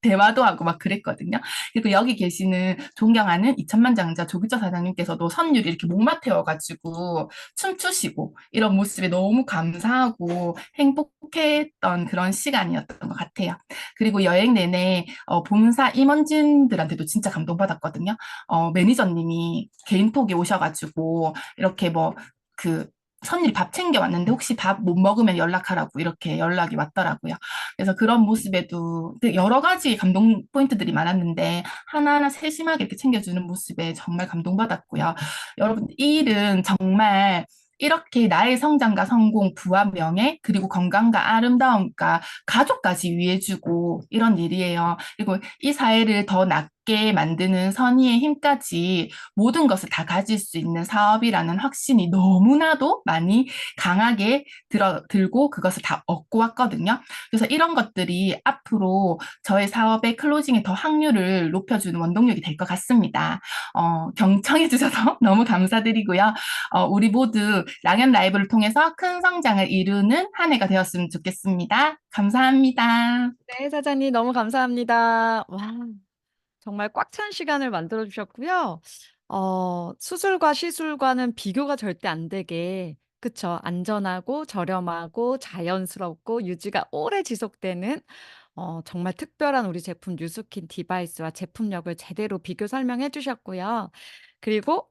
대화도 하고 막 그랬거든요. 그리고 여기 계시는 존경하는 이천만장자 조규철 사장님께서도 선율이 이렇게 목마 태워가지고 춤추시고 이런 모습에 너무 감사하고 행복했던 그런 시간이었던 것 같아요. 그리고 여행 내내 본사 임원진들한테도 진짜 감동받았거든요. 매니저님이 개인톡에 오셔가지고 이렇게 그 선일이 밥 챙겨 왔는데 혹시 밥 못 먹으면 연락하라고 이렇게 연락이 왔더라고요. 그래서 그런 모습에도 여러 가지 감동 포인트들이 많았는데 하나하나 세심하게 이렇게 챙겨주는 모습에 정말 감동받았고요. 여러분, 이 일은 정말 이렇게 나의 성장과 성공, 부와 명예, 그리고 건강과 아름다움과 가족까지 위해주고 이런 일이에요. 그리고 이 사회를 더 낫게 만드는 선의의 힘까지 모든 것을 다 가질 수 있는 사업이라는 확신이 너무나도 많이 강하게 들고 그것을 다 얻고 왔거든요. 그래서 이런 것들이 앞으로 저의 사업의 클로징에 더 확률을 높여주는 원동력이 될 것 같습니다. 경청해 주셔서 너무 감사드리고요. 우리 모두 랑연 라이브를 통해서 큰 성장을 이루는 한 해가 되었으면 좋겠습니다. 감사합니다. 네, 사장님 너무 감사합니다. 와, 정말 꽉 찬 시간을 만들어 주셨고요. 수술과 시술과는 비교가 절대 안 되게, 그쵸? 안전하고 저렴하고 자연스럽고 유지가 오래 지속되는 정말 특별한 우리 제품 뉴스킨 디바이스와 제품력을 제대로 비교 설명해 주셨고요. 그리고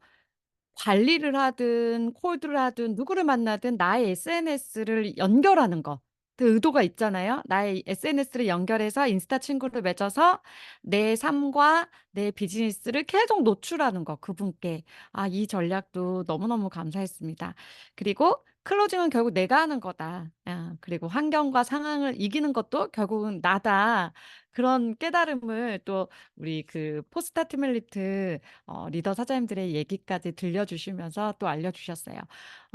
관리를 하든 콜드를 하든 누구를 만나든 나의 SNS를 연결하는 거. 의도가 있잖아요. 나의 SNS를 연결해서 인스타 친구를 맺어서 내 삶과 내 비즈니스를 계속 노출하는 거, 그분께. 아, 이 전략도 너무너무 감사했습니다. 그리고 클로징은 결국 내가 하는 거다. 아, 그리고 환경과 상황을 이기는 것도 결국은 나다. 그런 깨달음을 또 우리 그 포스타트밀리트 리더 사장님들의 얘기까지 들려주시면서 또 알려주셨어요.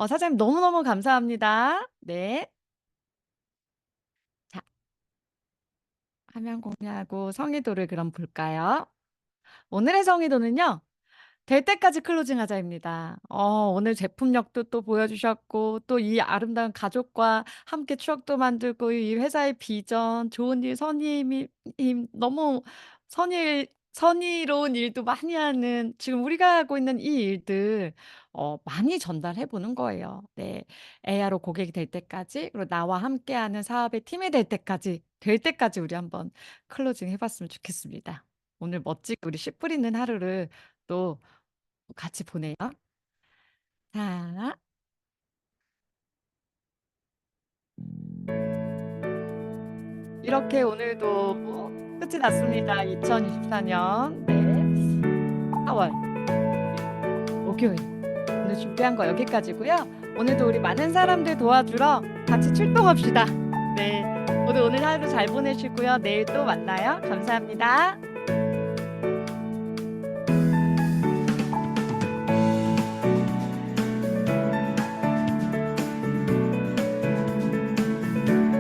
사장님 너무너무 감사합니다. 네. 자, 화면 공유하고 성의도를 그럼 볼까요? 오늘의 성의도는요. 될 때까지 클로징 하자입니다. 오늘 제품력도 또 보여주셨고, 또 이 아름다운 가족과 함께 추억도 만들고, 이 회사의 비전, 좋은 일, 너무 선의로운 일도 많이 하는, 지금 우리가 하고 있는 이 일들, 많이 전달해 보는 거예요. 네. ARO 고객이 될 때까지, 그리고 나와 함께하는 사업의 팀이 될 때까지 우리 한번 클로징 해봤으면 좋겠습니다. 오늘 멋지게 우리 씨 뿌리는 하루를 또 같이 보내요. 자, 이렇게 오늘도 끝이 났습니다. 2024년 네, 4월 목요일 오늘 준비한 거 여기까지고요. 오늘도 우리 많은 사람들 도와주러 같이 출동합시다. 네, 오늘 하루 잘 보내시고요. 내일 또 만나요. 감사합니다.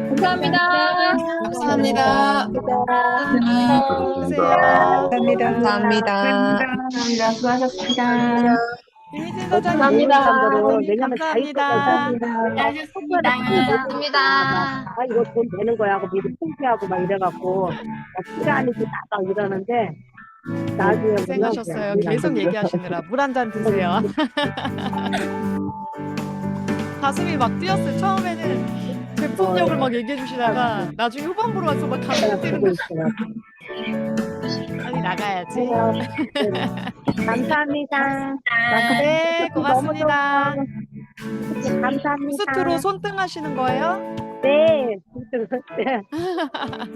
감사합니다. 감사합니다. 보세요. 감사합니다. 수고하셨습니다. 김희진 사장님 감사합니다. 감사합니다. 아, 이거 돈 되는 거야 하고 미리 포기하고 막 이래갖고 필요하니까 막 이러는데 나중에 고생하셨어요. 계속 얘기하시느라 물 한 잔 드세요. 가슴이 막 뛰었어요. 처음에는 제품력을 막 얘기해 주시다가 나중에 후반부로 와서 막 가슴이 뛰는 거. 빨리 나가야지. 감사합니다. 네, 고맙습니다. 감사합니다. 콘서트로 손등하시는 거예요? 네.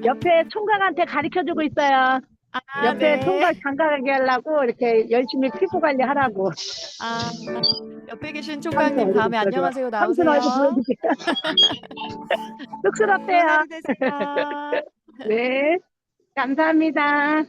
옆에 총각한테 가르쳐주고 있어요. 아, 옆에 네. 총각 장가가게 하려고 이렇게 열심히 피부 관리하라고. 아, 옆에 계신 총각님 다음에 안녕하세요 삼촌 나오세요. 얼굴 보여주세요. 쑥스럽대요. 좋은 하루 되세요. 네. 감사합니다.